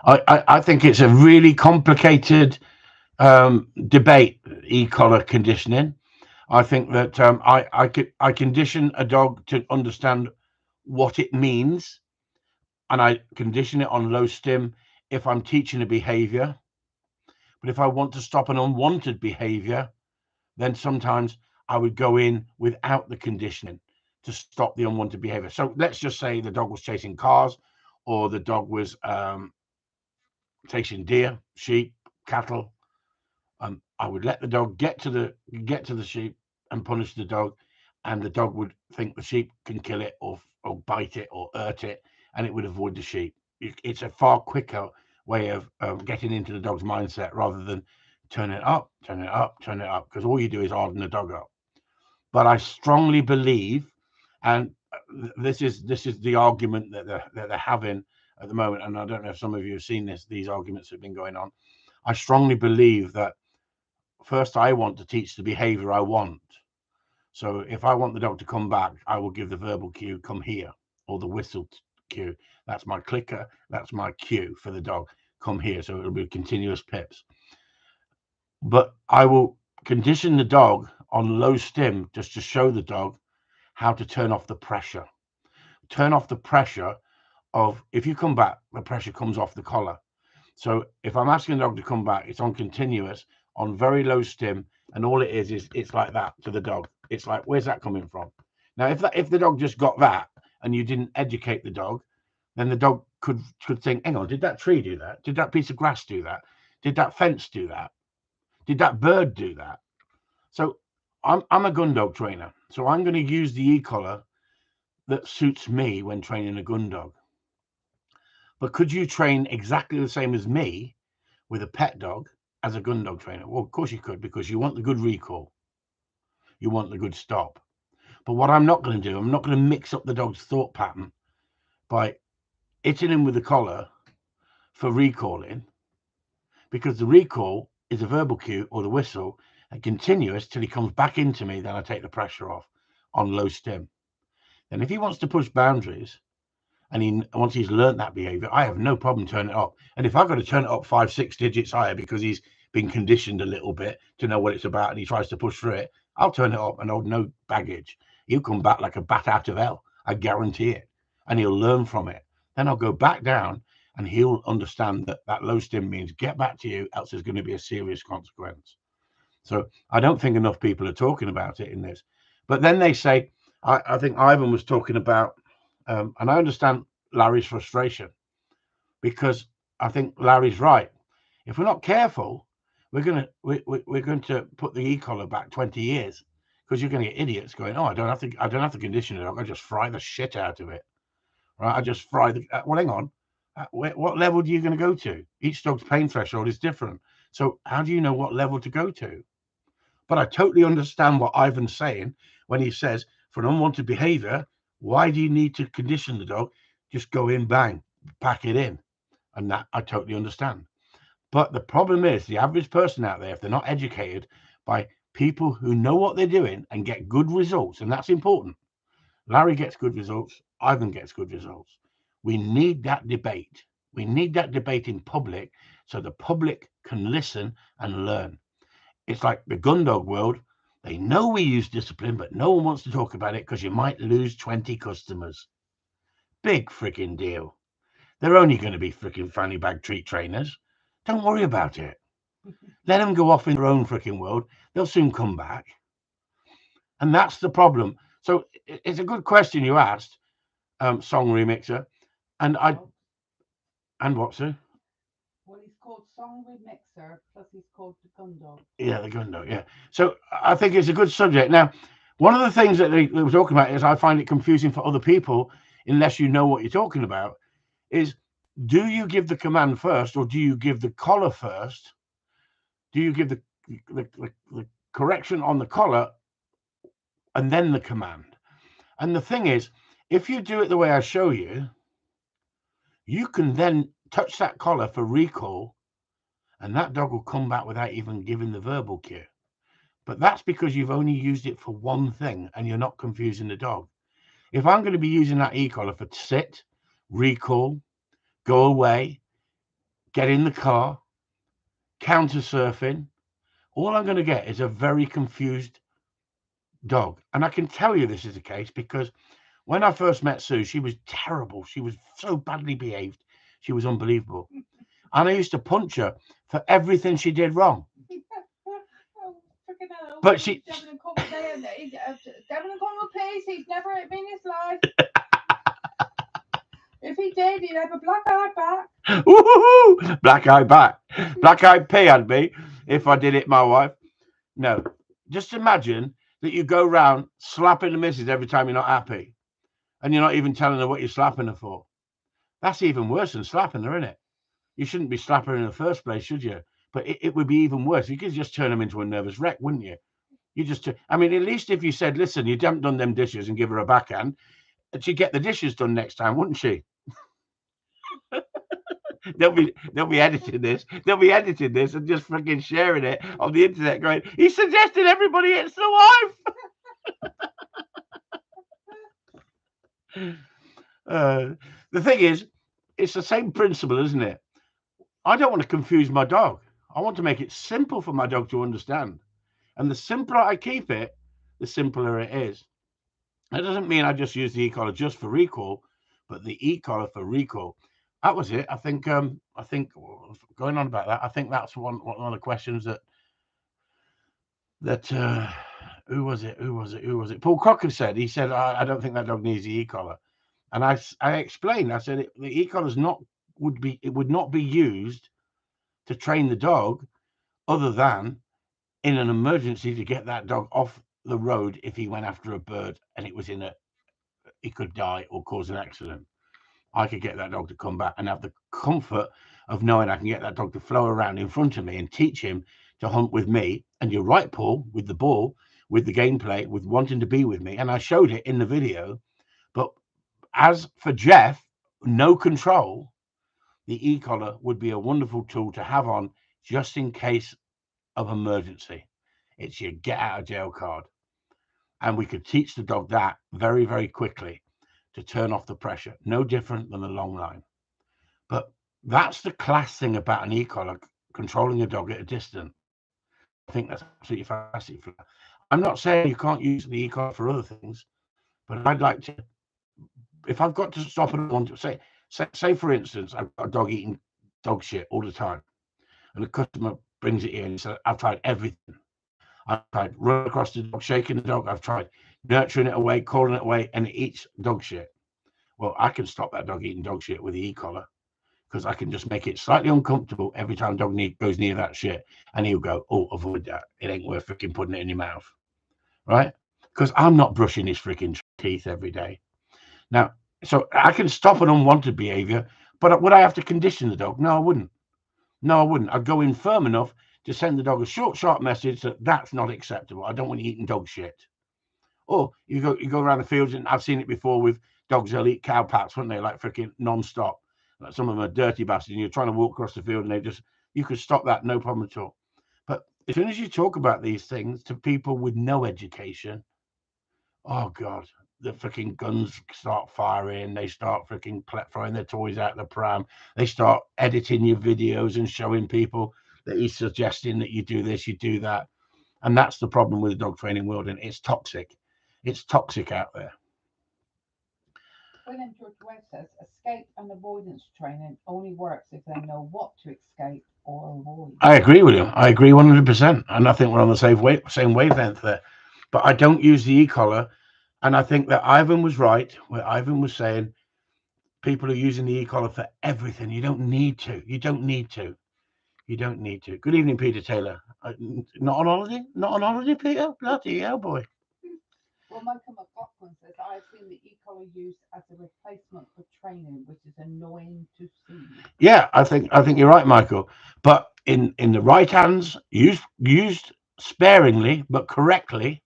I think it's a really complicated debate, e-collar conditioning. I think that I condition a dog to understand what it means, and I condition it on low stim if I'm teaching a behavior. But if I want to stop an unwanted behavior, then sometimes I would go in without the conditioning to stop the unwanted behavior. So let's just say the dog was chasing cars, or the dog was chasing deer, sheep, cattle. I would let the dog get to the sheep and punish the dog, and the dog would think the sheep can kill it or bite it or hurt it, and it would avoid the sheep. It's a far quicker way of getting into the dog's mindset rather than turn it up, because all you do is harden the dog up. But I strongly believe And this is the argument that they're having at the moment. And I don't know if some of you have seen these arguments have been going on. I strongly believe that first I want to teach the behavior I want. So if I want the dog to come back, I will give the verbal cue, come here, or the whistle cue. That's my clicker. That's my cue for the dog, come here. So it'll be continuous pips. But I will condition the dog on low stim just to show the dog how to turn off the pressure. Turn off the pressure of, if you come back, the pressure comes off the collar. So if I'm asking the dog to come back, it's on continuous, on very low stim, and all it is it's like that to the dog. It's like, where's that coming from? Now, if the dog just got that and you didn't educate the dog, then the dog could think, hang on, did that tree do that? Did that piece of grass do that? Did that fence do that? Did that bird do that? So I'm a Gundog trainer, so I'm going to use the e-collar that suits me when training a Gundog. But could you train exactly the same as me with a pet dog as a Gundog trainer? Well, of course you could, because you want the good recall. You want the good stop. But what I'm not going to do, I'm not going to mix up the dog's thought pattern by hitting him with the collar for recalling, because the recall is a verbal cue or the whistle and continuous till he comes back into me. Then I take the pressure off on low stim. And if he wants to push boundaries, and once he's learned that behavior, I have no problem turning it up. And if I've got to turn it up 5-6 digits higher because he's been conditioned a little bit to know what it's about and he tries to push through it, I'll turn it up and hold no baggage. He'll come back like a bat out of hell. I guarantee it. And he'll learn from it. Then I'll go back down and he'll understand that low stim means get back to you, else there's going to be a serious consequence. So I don't think enough people are talking about it in this. But then they say, I think Ivan was talking about, and I understand Larry's frustration, because I think Larry's right. If we're not careful, we're going to put the e-collar back 20 years, because you're going to get idiots going, oh, I don't have to condition it. I just fry the shit out of it, right? I just fry the. Well, hang on. What level are you going to go to? Each dog's pain threshold is different. So how do you know what level to go to? But I totally understand what Ivan's saying when he says, for an unwanted behavior, why do you need to condition the dog? Just go in, bang, pack it in. And that I totally understand. But the problem is the average person out there, if they're not educated by people who know what they're doing and get good results, and that's important. Larry gets good results. Ivan gets good results. We need that debate. We need that debate in public so the public can listen and learn. It's like the Gundog world. They know we use discipline, but no one wants to talk about it because you might lose 20 customers. Big freaking deal. They're only going to be freaking fanny bag treat trainers. Don't worry about it. Let them go off in their own freaking world. They'll soon come back. And that's the problem. So it's a good question you asked, Song Remixer. And what's it? Well, he's called Song Remixer, plus he's called the Gundog. Yeah, the Gundog, yeah. So I think it's a good subject. Now, one of the things that they were talking about is I find it confusing for other people, unless you know what you're talking about, is do you give the command first or do you give the collar first? Do you give the correction on the collar and then the command? And the thing is, if you do it the way I show you, you can then touch that collar for recall, and that dog will come back without even giving the verbal cue. But that's because you've only used it for one thing and you're not confusing the dog. If I'm going to be using that e-collar for sit, recall, go away, get in the car, counter surfing, all I'm going to get is a very confused dog. And I can tell you this is the case because when I first met Sue, she was terrible. She was so badly behaved. She was unbelievable. And I used to punch her for everything she did wrong. But she. Devin and Cornwall, please. He's never hit me in his life. If he did, he'd have a black eye back. Woohoo! Black eye back. Black eye pee I'd be if I did it, my wife. No. Just imagine that you go round slapping the missus every time you're not happy. And you're not even telling her what you're slapping her for. That's even worse than slapping her, isn't it? You shouldn't be slapping her in the first place, should you? But it would be even worse. You could just turn them into a nervous wreck, wouldn't you? You just, I mean, at least if you said, listen, you haven't done them dishes and give her a backhand, she'd get the dishes done next time, wouldn't she? They'll be editing this. They'll be editing this and just freaking sharing it on the internet going, he suggested everybody hits the wife. The thing is, it's the same principle, isn't it? I don't want to confuse my dog. I want to make it simple for my dog to understand. And the simpler I keep it, the simpler it is. That doesn't mean I just use the e-collar just for recall, but the e-collar for recall. That was it. I think going on about that, I think that's one of the questions that who was it? Paul Crocker said. He said, I don't think that dog needs the e-collar. And I explained, I said the e-collar would not be used to train the dog other than in an emergency to get that dog off the road if he went after a bird and it was he could die or cause an accident. I could get that dog to come back and have the comfort of knowing I can get that dog to flow around in front of me and teach him to hunt with me. And you're right, Paul, with the ball, with the gameplay, with wanting to be with me. And I showed it in the video. But as for Jeff, no control, the e-collar would be a wonderful tool to have on just in case of emergency. It's your get out of jail card. And we could teach the dog that very, very quickly to turn off the pressure. No different than the long line. But that's the class thing about an e-collar, controlling a dog at a distance. I think that's absolutely fantastic. I'm not saying you can't use the e-collar for other things, but I'd like to, if I've got to stop and want to say for instance, I've got a dog eating dog shit all the time, and the customer brings it in and says, I've tried everything. I've tried running across the dog, shaking the dog. I've tried nurturing it away, calling it away, and it eats dog shit. Well, I can stop that dog eating dog shit with the e-collar because I can just make it slightly uncomfortable every time dog goes near that shit, and he'll go, oh, avoid that. It ain't worth freaking putting it in your mouth, right? Because I'm not brushing his freaking teeth every day. Now, so I can stop an unwanted behavior, but would I have to condition the dog? No, I wouldn't. No, I wouldn't. I'd go in firm enough to send the dog a short, sharp message that that's not acceptable. I don't want you eating dog shit. Or you go around the fields, and I've seen it before with dogs that'll eat cow pats, wouldn't they? Like freaking non-stop. Like some of them are dirty bastards, and you're trying to walk across the field, and you could stop that, no problem at all. But as soon as you talk about these things to people with no education, oh God, the freaking guns start firing. They start freaking throwing their toys out the pram. They start editing your videos and showing people that he's suggesting that you do this, you do that. And that's the problem with the dog training world, and it's toxic. It's toxic out there. William George Webb says escape and avoidance training only works if they know what to escape or avoid. I agree with you. I agree 100%. And I think we're on the same wavelength there. But I don't use the e-collar. And I think that Ivan was right, where Ivan was saying people are using the e-collar for everything. You don't need to. You don't need to. You don't need to. Good evening, Peter Taylor. Not on holiday? Not on holiday, Peter? Bloody hell, boy. Well, Michael McLaughlin says, I've seen the e-collar used as a replacement for training, which is annoying to see. Yeah, I think you're right, Michael. But in the right hands, used sparingly but correctly.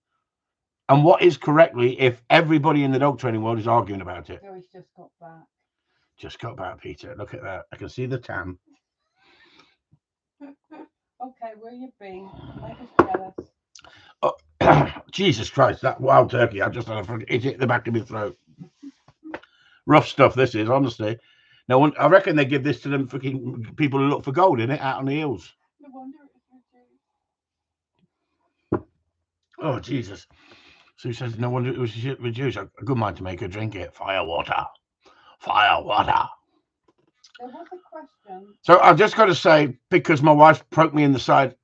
And what is correctly if everybody in the dog training world is arguing about it? Oh, he's just got back. Just got back, Peter. Look at that. I can see the tan. Okay, where you been? Make us jealous. Oh, Jesus Christ, that wild turkey. I just had it hit the back of my throat. Rough stuff this is, honestly. No one, I reckon they give this to them freaking people who look for gold in it out on the hills. No wonder it was reduced. Oh, Jesus. Sue says, no wonder it was reduced. A good mind to make her drink it. Fire water. Fire water. There was a question. So I've just got to say, because my wife poked me in the side,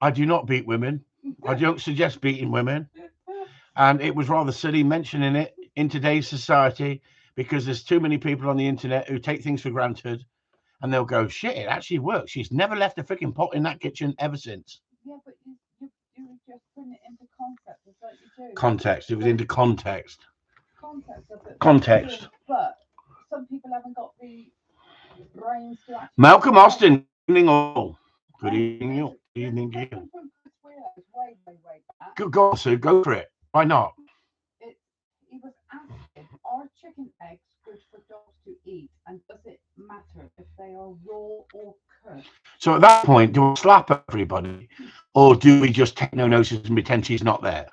I do not beat women. I don't suggest beating women. And it was rather silly mentioning it in today's society because there's too many people on the internet who take things for granted and they'll go, shit, it actually works. She's never left a freaking pot in that kitchen ever since. Yeah, but you just bring it into context. It's like you do. Context. It was into context. Context of it. Context. But some people haven't got the brains to actually. Malcolm Austin, good evening all. Good evening, you. Good evening to you. Way back. Go on, Sue, go for it. Why not? He was asking, are chicken eggs good for dogs to eat, and does it matter if they are raw or cooked? So at that point, do we slap everybody, or do we just take no notice and pretend she's not there?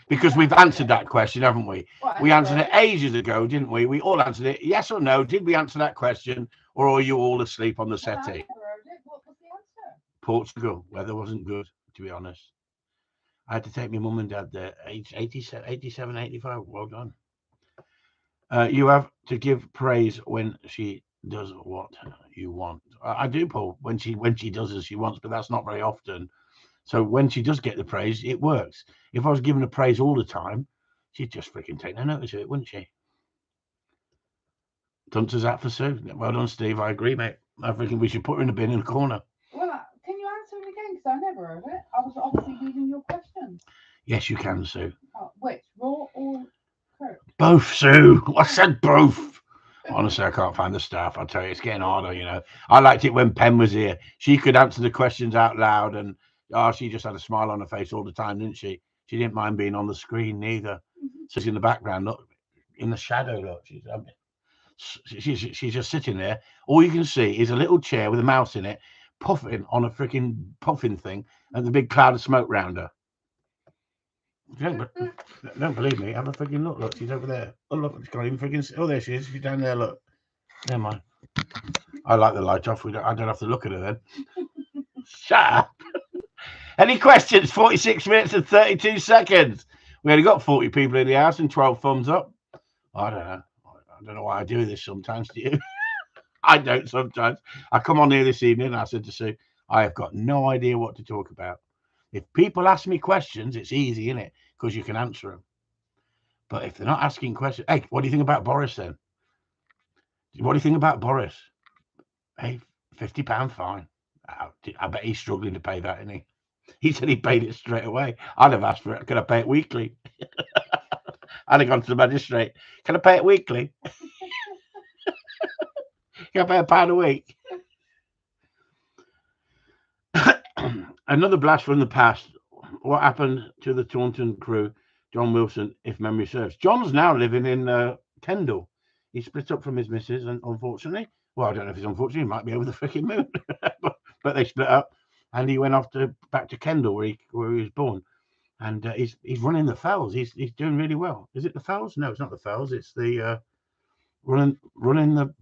Because we've answered that question, haven't we? We answered it ages ago, didn't we? We all answered it. Yes or no? Did we answer that question, or are you all asleep on the settee? What was the answer? Portugal. Weather wasn't good, to be honest. I had to take my mum and dad there, age 87, 85. Well done. You have to give praise when she does what you want. I do, Paul, when she does as she wants, but that's not very often. So when she does get the praise, it works. If I was giving her praise all the time, she'd just freaking take no notice of it, wouldn't she? Dunter's out for Sue. Well done, Steve. I agree, mate. I think we should put her in a bin in the corner. Well, can you answer it again? Because I never heard it. I was obviously reading your question. Yes, you can, Sue. Which, raw or cooked? Both, Sue. I said both. Honestly, I can't find the staff. I'll tell you, it's getting harder, you know. I liked it when Pen was here. She could answer the questions out loud, and she just had a smile on her face all the time, didn't she? She didn't mind being on the screen neither. So she's in the background, look, in the shadow, look. She's just sitting there. All you can see is a little chair with a mouse in it, puffing on a freaking puffing thing, and the big cloud of smoke round her. Don't believe me. Have a freaking look. Look, she's over there. Oh, look, she can't even freaking see. Oh, there she is. She's down there. Look. Never mind. I like the light off. I don't have to look at her then. Shut up. Any questions? 46 minutes and 32 seconds. We only got 40 people in the house and 12 thumbs up. I don't know. I don't know why I do this sometimes. Do you? I don't sometimes. I come on here this evening and I said to Sue, I have got no idea what to talk about. If people ask me questions, it's easy, isn't it? Because you can answer them. But if they're not asking questions, hey, what do you think about Boris then? What do you think about Boris? Hey, £50 fine. I bet he's struggling to pay that, isn't he? He said he paid it straight away. I'd have asked for it. Could I pay it weekly? I'd have gone to the magistrate. Can I pay it weekly? Can I pay £1 a week? Another blast from the past. What happened to the Taunton crew, John Wilson, if memory serves? John's now living in Kendal. He split up from his missus, and unfortunately, well, I don't know if he's unfortunately, he might be over the freaking moon, but they split up, and he went back to Kendal where he was born, and he's running the Fells. He's doing really well. Is it the Fells? No, it's not the Fells. It's the running the,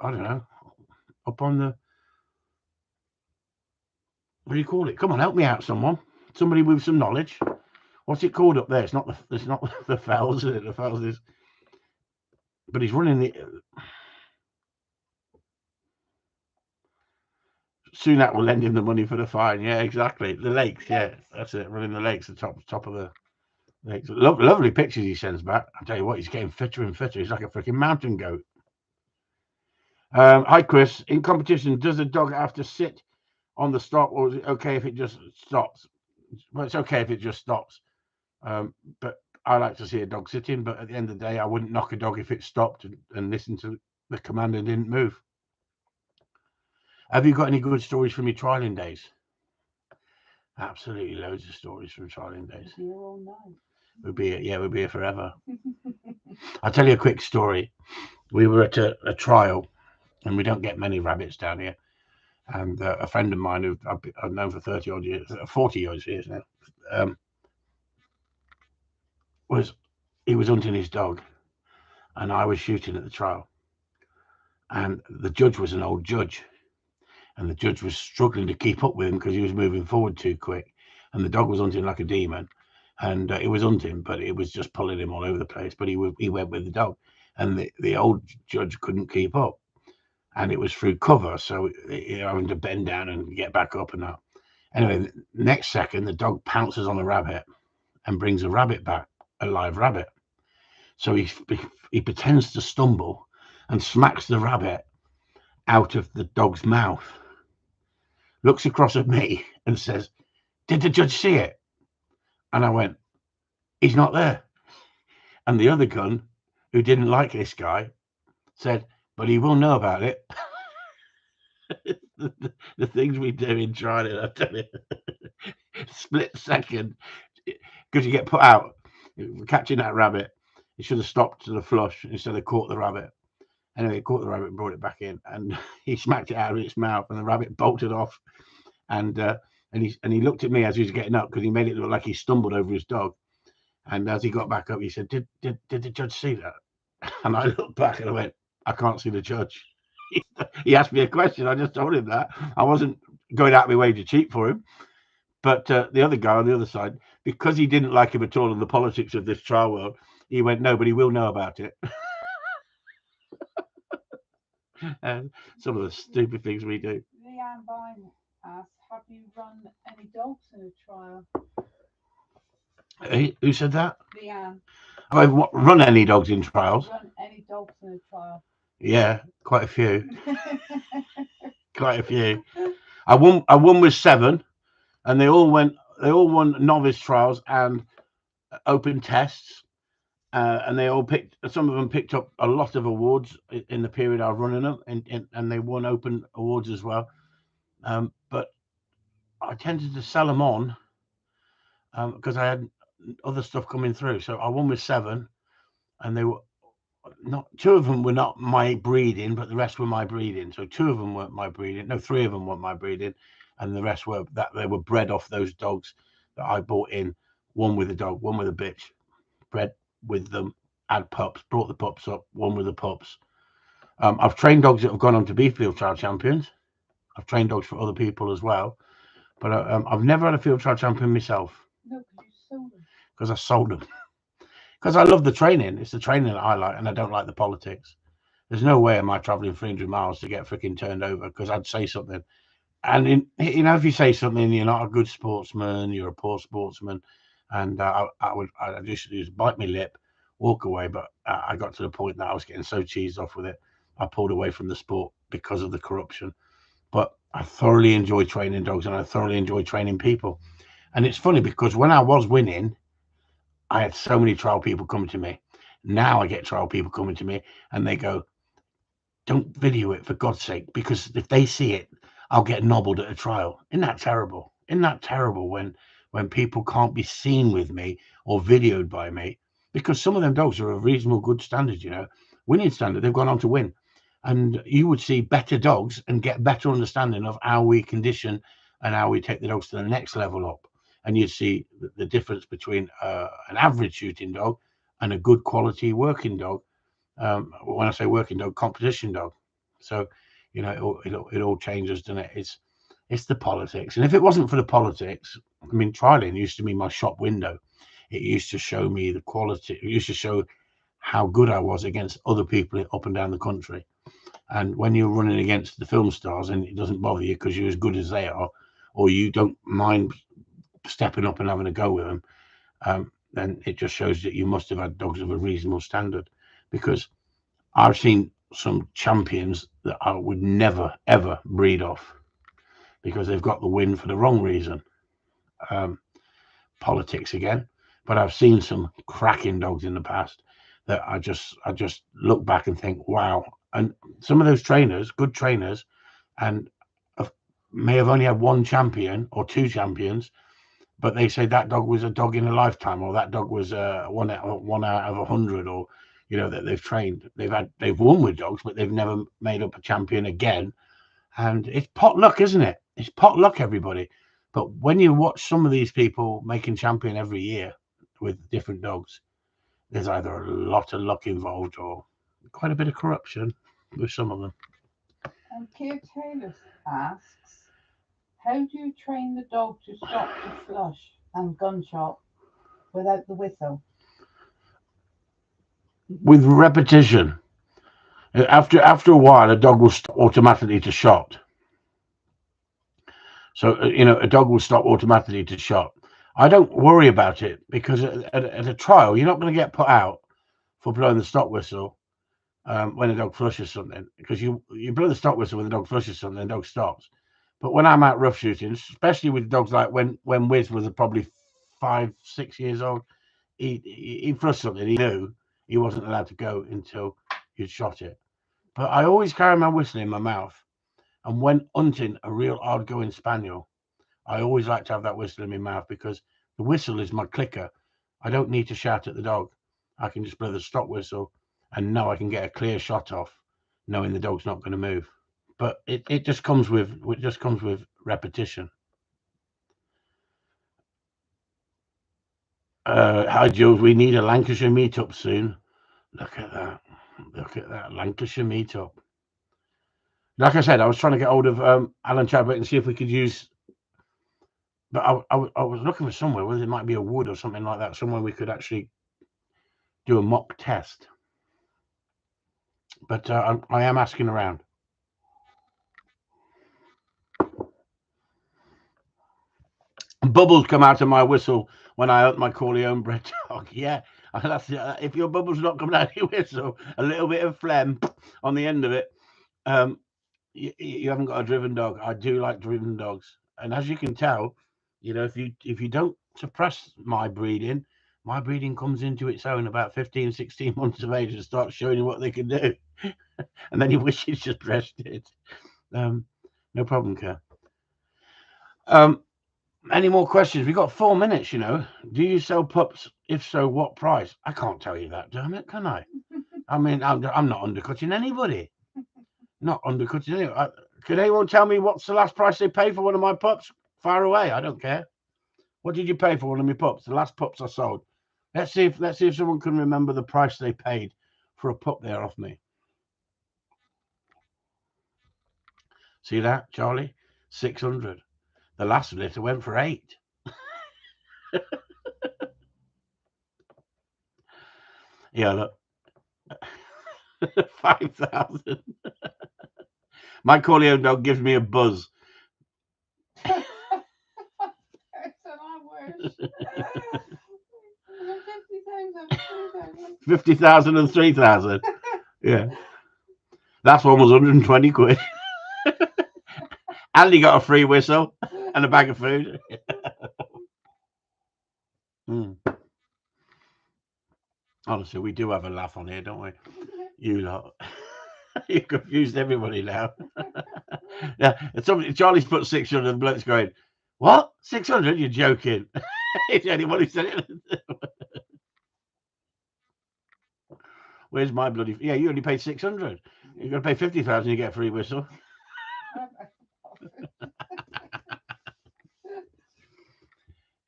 I don't know, up on the, what do you call it? Come on, help me out, someone. Somebody with some knowledge. What's it called up there? It's not the Fells, is it? The Fells is, but he's running the. Sunak will lend him the money for the fine. Yeah, exactly. The lakes. Yeah, that's it. Running the lakes, the top of the lakes. Lovely pictures he sends back. I tell you what, he's getting fitter and fitter. He's like a freaking mountain goat. Hi, Chris. In competition, does the dog have to sit on the stop, or is it okay if it just stops? Well, it's okay if it just stops. But I like to see a dog sitting. But at the end of the day, I wouldn't knock a dog if it stopped and listened to the command and didn't move. Have you got any good stories from your trialing days? Absolutely loads of stories from trialing days. We'll be here forever. I'll tell you a quick story. We were at a trial, and we don't get many rabbits down here. And a friend of mine who I've known for 40 years now, was hunting his dog, and I was shooting at the trial. And the judge was an old judge. And the judge was struggling to keep up with him because he was moving forward too quick. And the dog was hunting like a demon. And it was hunting, but it was just pulling him all over the place. But he went with the dog. And the old judge couldn't keep up. And it was through cover, so having to bend down and get back up and that. Anyway, next second, the dog pounces on a rabbit and brings a rabbit back, a live rabbit. So he pretends to stumble and smacks the rabbit out of the dog's mouth. Looks across at me and says, "Did the judge see it?" And I went, "He's not there." And the other gun, who didn't like this guy, said, "But he will know about it." the things we do in China, I tell you, split second. because you get put out catching that rabbit. He should have stopped to the flush instead of caught the rabbit. Anyway, he caught the rabbit and brought it back in, and he smacked it out of its mouth, and the rabbit bolted off. And he looked at me as he was getting up because he made it look like he stumbled over his dog. And as he got back up, he said, "Did the judge see that?" And I looked back and I went, "I can't see the judge." He asked me a question. I just told him that. I wasn't going out of my way to cheat for him. But the other guy on the other side, because he didn't like him at all in the politics of this trial world, he went, "No, but he will know about it." And some of the stupid things we do. Leanne Vine asks, have you run any dogs in a trial? Hey, who said that? Leanne. Have I run any dogs in trials? Run any dogs in a trial? Yeah, quite a few. Quite a few. I won with 7, and they all won novice trials and open tests. And they all some of them picked up a lot of awards in the period I was running them, and they won open awards as well. But I tended to sell them on because I had other stuff coming through. So I won with 7, and they were not 2 of them were not my breeding, but the rest were my breeding. So 2 of them weren't my breeding. No, 3 of them weren't my breeding, and the rest were that they were bred off those dogs that I bought in. One with a dog, one with a bitch, bred with them, had pups, brought the pups up, one with the pups. I've trained dogs that have gone on to be field trial champions. I've trained dogs for other people as well, but I've never had a field trial champion myself. No, because you sold them. Because I sold them. Because I love the training. It's the training that I like, and I don't like the politics. There's no way am I traveling 300 miles to get freaking turned over because I'd say something. And if you say something, you're not a good sportsman, you're a poor sportsman, and I just bite my lip, walk away. But I got to the point that I was getting so cheesed off with it, I pulled away from the sport because of the corruption. But I thoroughly enjoy training dogs, and I thoroughly enjoy training people. And it's funny because when I was winning, I had so many trial people coming to me. Now I get trial people coming to me, and they go, "Don't video it for God's sake, because if they see it, I'll get nobbled at a trial." Isn't that terrible? Isn't that terrible when people can't be seen with me or videoed by me? Because some of them dogs are of reasonable good standard, winning standard. They've gone on to win. And you would see better dogs and get better understanding of how we condition and how we take the dogs to the next level up. And you'd see the difference between an average shooting dog and a good quality working dog. When I say working dog, competition dog. So, it all changes, doesn't it? It's the politics. And if it wasn't for the politics, I mean, trialing used to be my shop window. It used to show me the quality. It used to show how good I was against other people up and down the country. And when you're running against the film stars and it doesn't bother you because you're as good as they are, or you don't mind stepping up and having a go with them, then it just shows that you must have had dogs of a reasonable standard. Because I've seen some champions that I would never, ever breed off because they've got the win for the wrong reason. Politics again. But I've seen some cracking dogs in the past that I just look back and think, wow. And some of those trainers, good trainers, and may have only had 1 champion or 2 champions, but they say that dog was a dog in a lifetime, or that dog was one out of 100, or that they've trained. They've won with dogs, but they've never made up a champion again. And it's pot luck, isn't it? It's pot luck, everybody. But when you watch some of these people making champion every year with different dogs, there's either a lot of luck involved or quite a bit of corruption with some of them. And Keir Taylor asks, how do you train the dog to stop the flush and gunshot without the whistle? With repetition. After a while, a dog will stop automatically to shot. So, a dog will stop automatically to shot. I don't worry about it because at a trial, you're not going to get put out for blowing the stop whistle when a dog flushes something, because you blow the stop whistle when the dog flushes something, the dog stops. But when I'm out rough shooting, especially with dogs like when Wiz was probably 5-6 years old, he flushed something. He knew he wasn't allowed to go until you'd shot it. But I always carry my whistle in my mouth. And when hunting a real hard-going spaniel, I always like to have that whistle in my mouth because the whistle is my clicker. I don't need to shout at the dog. I can just blow the stop whistle and know I can get a clear shot off, knowing the dog's not going to move. But it just comes with repetition. Hi Jules, we need a Lancashire meetup soon. Look at that. Look at that Lancashire meetup. Like I said, I was trying to get hold of Alan Chadwick and see if we could use. But I was looking for somewhere where there might be a wood or something like that, somewhere we could actually do a mock test. But I am asking around. Bubbles come out of my whistle when I open my Corleone bred dog. Yeah, that's if your bubbles not coming out of your whistle, a little bit of phlegm on the end of it. You haven't got a driven dog. I do like driven dogs, and as you can tell, if you don't suppress my breeding comes into its own about 15, 16 months of age and starts showing you what they can do, and then you wish you just pressed it. No problem, Kerr. Any more questions? We've got 4 minutes, Do you sell pups? If so, what price? I can't tell you that, damn it, can I? I mean, I'm not undercutting anybody. Not undercutting anyone. Could anyone tell me what's the last price they paid for one of my pups? Far away, I don't care. What did you pay for one of my pups? The last pups I sold. Let's see if someone can remember the price they paid for a pup there off me. See that, Charlie? 600. The last litter went for 8. Yeah, look. 5,000. My Corleone dog gives me a buzz. 50,000 and 3,000. Yeah. Last one was 120 quid. And he got a free whistle and a bag of food. Honestly, we do have a laugh on here, don't we? You lot. You confused everybody now. Yeah. Charlie's put 600 and the bloke's going, what? 600? You're joking. It's anybody said it. Where's my bloody... Yeah, you only paid 600. You've got to pay 50,000, you get a free whistle.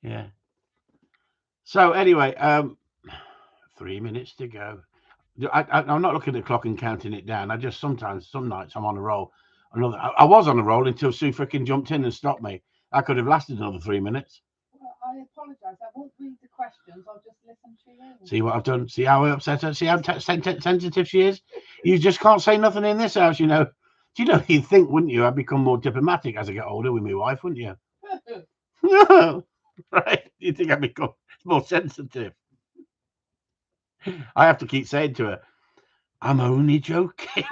Yeah. So anyway, 3 minutes to go. I'm not looking at the clock and counting it down. Some nights I'm on a roll. I was on a roll until Sue freaking jumped in and stopped me. I could have lasted another 3 minutes. Well, I apologise. I won't read the questions. I'll just listen to you. See what I've done? See how I upset her? See how sensitive she is? You just can't say nothing in this house, Do you'd think, wouldn't you? I'd become more diplomatic as I get older with my wife, wouldn't you? No. Right? You think I'd become more sensitive? I have to keep saying to her, I'm only joking.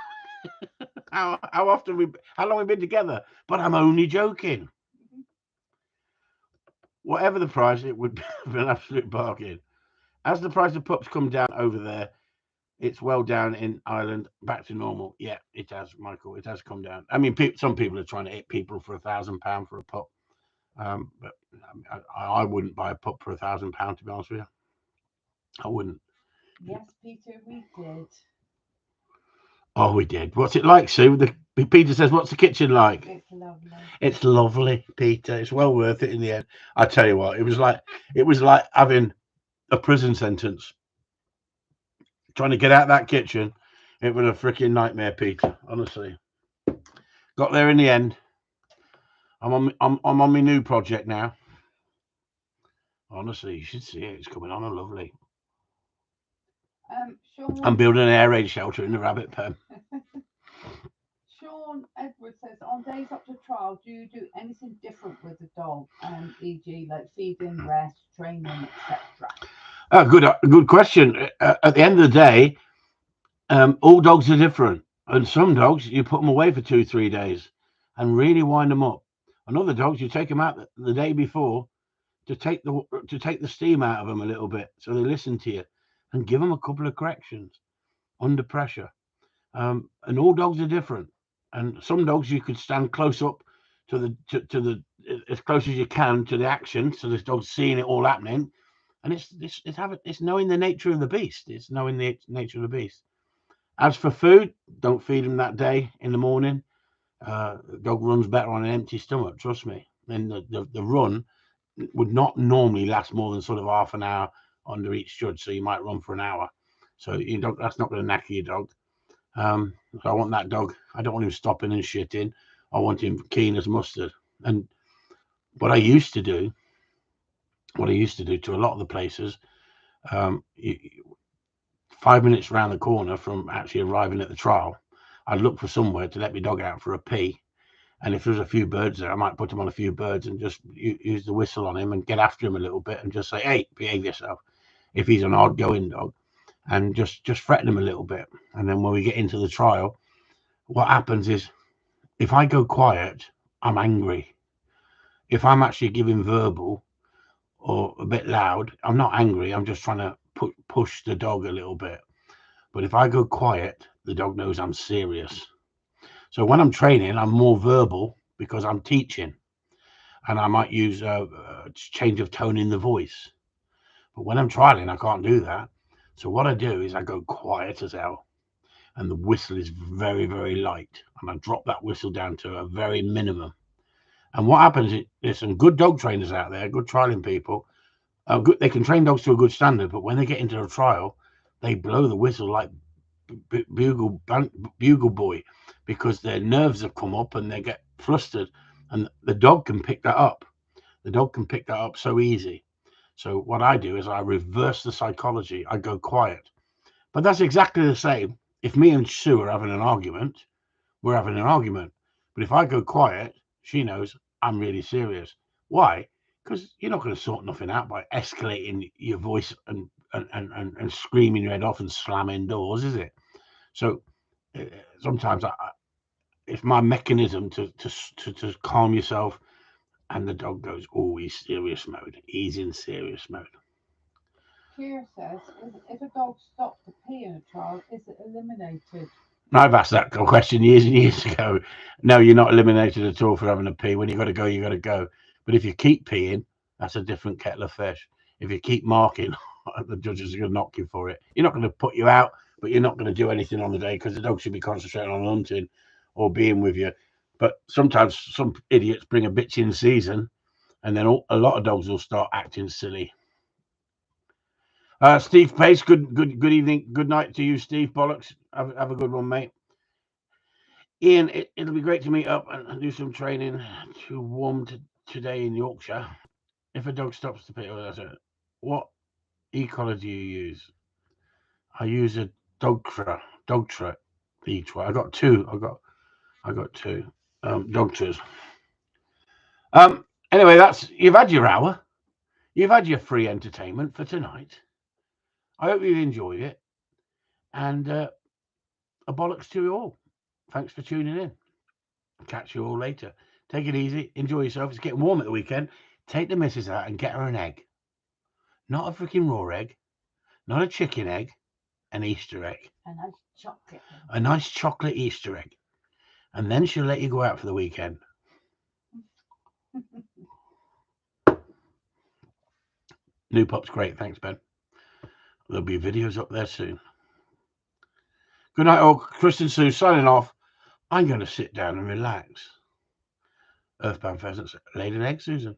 How long we've been together? But I'm only joking. Whatever the price, it would be an absolute bargain. As the price of pups come down over there, it's well down in Ireland, back to normal. Yeah, it has, Michael. It has come down. I mean, some people are trying to hit people for £1,000 for a pup. But I wouldn't buy a pup for £1,000, to be honest with you. I wouldn't. Yes, Peter, we did. Oh, we did. What's it like, Sue? Peter says, what's the kitchen like? It's lovely. It's lovely, Peter. It's well worth it in the end. I tell you what, it was like having a prison sentence. Trying to get out that kitchen, it was a freaking nightmare, Peter. Honestly, got there in the end. I'm on my new project now. Honestly, you should see it. It's coming on a lovely. Sean, I'm building an air raid shelter in the rabbit pen. Sean Edwards says, on days up to trial, do you do anything different with the dog, e.g., like feeding, rest, training, etc.? Good question. At the end of the day, all dogs are different, and some dogs you put them away for 2-3 days and really wind them up. And other dogs you take them out the day before to take the steam out of them a little bit, so they listen to you, and give them a couple of corrections under pressure. And all dogs are different. And some dogs you could stand close up to the as close as you can to the action, so this dog's seeing it all happening, And it's knowing the nature of the beast. It's knowing the nature of the beast. As for food, don't feed him that day in the morning. The dog runs better on an empty stomach, trust me. And the run would not normally last more than sort of half an hour under each judge, so you might run for an hour. So that's not going to knacker your dog. So I want that dog. I don't want him stopping and shitting. I want him keen as mustard. And what I used to do to a lot of the places, 5 minutes around the corner from actually arriving at the trial, I'd look for somewhere to let my dog out for a pee. And if there's a few birds there, I might put him on a few birds and just use the whistle on him and get after him a little bit and just say, hey, behave yourself. If he's an hard going dog, and just threaten him a little bit. And then when we get into the trial, what happens is if I go quiet, I'm angry. If I'm actually giving verbal or a bit loud, I'm not angry. I'm just trying to push the dog a little bit. But if I go quiet, the dog knows I'm serious. So when I'm training, I'm more verbal because I'm teaching, and I might use a change of tone in the voice. But when I'm trialing, I can't do that. So what I do is I go quiet as hell, and the whistle is very, very light, and I drop that whistle down to a very minimum. And what happens is there's some good dog trainers out there, good trialing people. They can train dogs to a good standard, but when they get into a trial, they blow the whistle like bugle boy, because their nerves have come up and they get flustered, and the dog can pick that up. The dog can pick that up so easy. So what I do is I reverse the psychology. I go quiet. But that's exactly the same. If me and Sue are having an argument, we're having an argument. But if I go quiet, she knows I'm really serious. Why? Because you're not going to sort nothing out by escalating your voice and screaming your head off and slamming doors, is it? So sometimes it's my mechanism to calm yourself, and the dog goes, oh, he's serious mode. He's in serious mode. Cheer says, if a dog stops to pee in a trial, is it eliminated? I've asked that question years and years ago. No, you're not eliminated at all for having a pee. When you got to go, you got to go. But if you keep peeing, that's a different kettle of fish. If you keep marking, the judges are going to knock you for it. You're not going to put you out, but you're not going to do anything on the day because the dog should be concentrating on hunting or being with you. But sometimes some idiots bring a bitch in season, and then a lot of dogs will start acting silly. Steve Pace, good evening, good night to you, Steve Bollocks. Have a good one, mate. Ian, it'll be great to meet up and do some training to warm today in Yorkshire. If a dog stops to pee, what e-collar do you use? I use a Dogtra each way. I got two. I got two Dogtras. Anyway, you've had your hour. You've had your free entertainment for tonight. I hope you enjoyed it. And a bollocks to you all. Thanks for tuning in. Catch you all later. Take it easy. Enjoy yourself. It's getting warm at the weekend. Take the missus out and get her an egg. Not a freaking raw egg. Not a chicken egg. An Easter egg. A nice chocolate. A nice chocolate Easter egg. And then she'll let you go out for the weekend. New Pop's great. Thanks, Ben. There'll be videos up there soon. Good night, all. Kristen Sue signing off. I'm going to sit down and relax. Earthbound Pheasants laid an egg, Susan.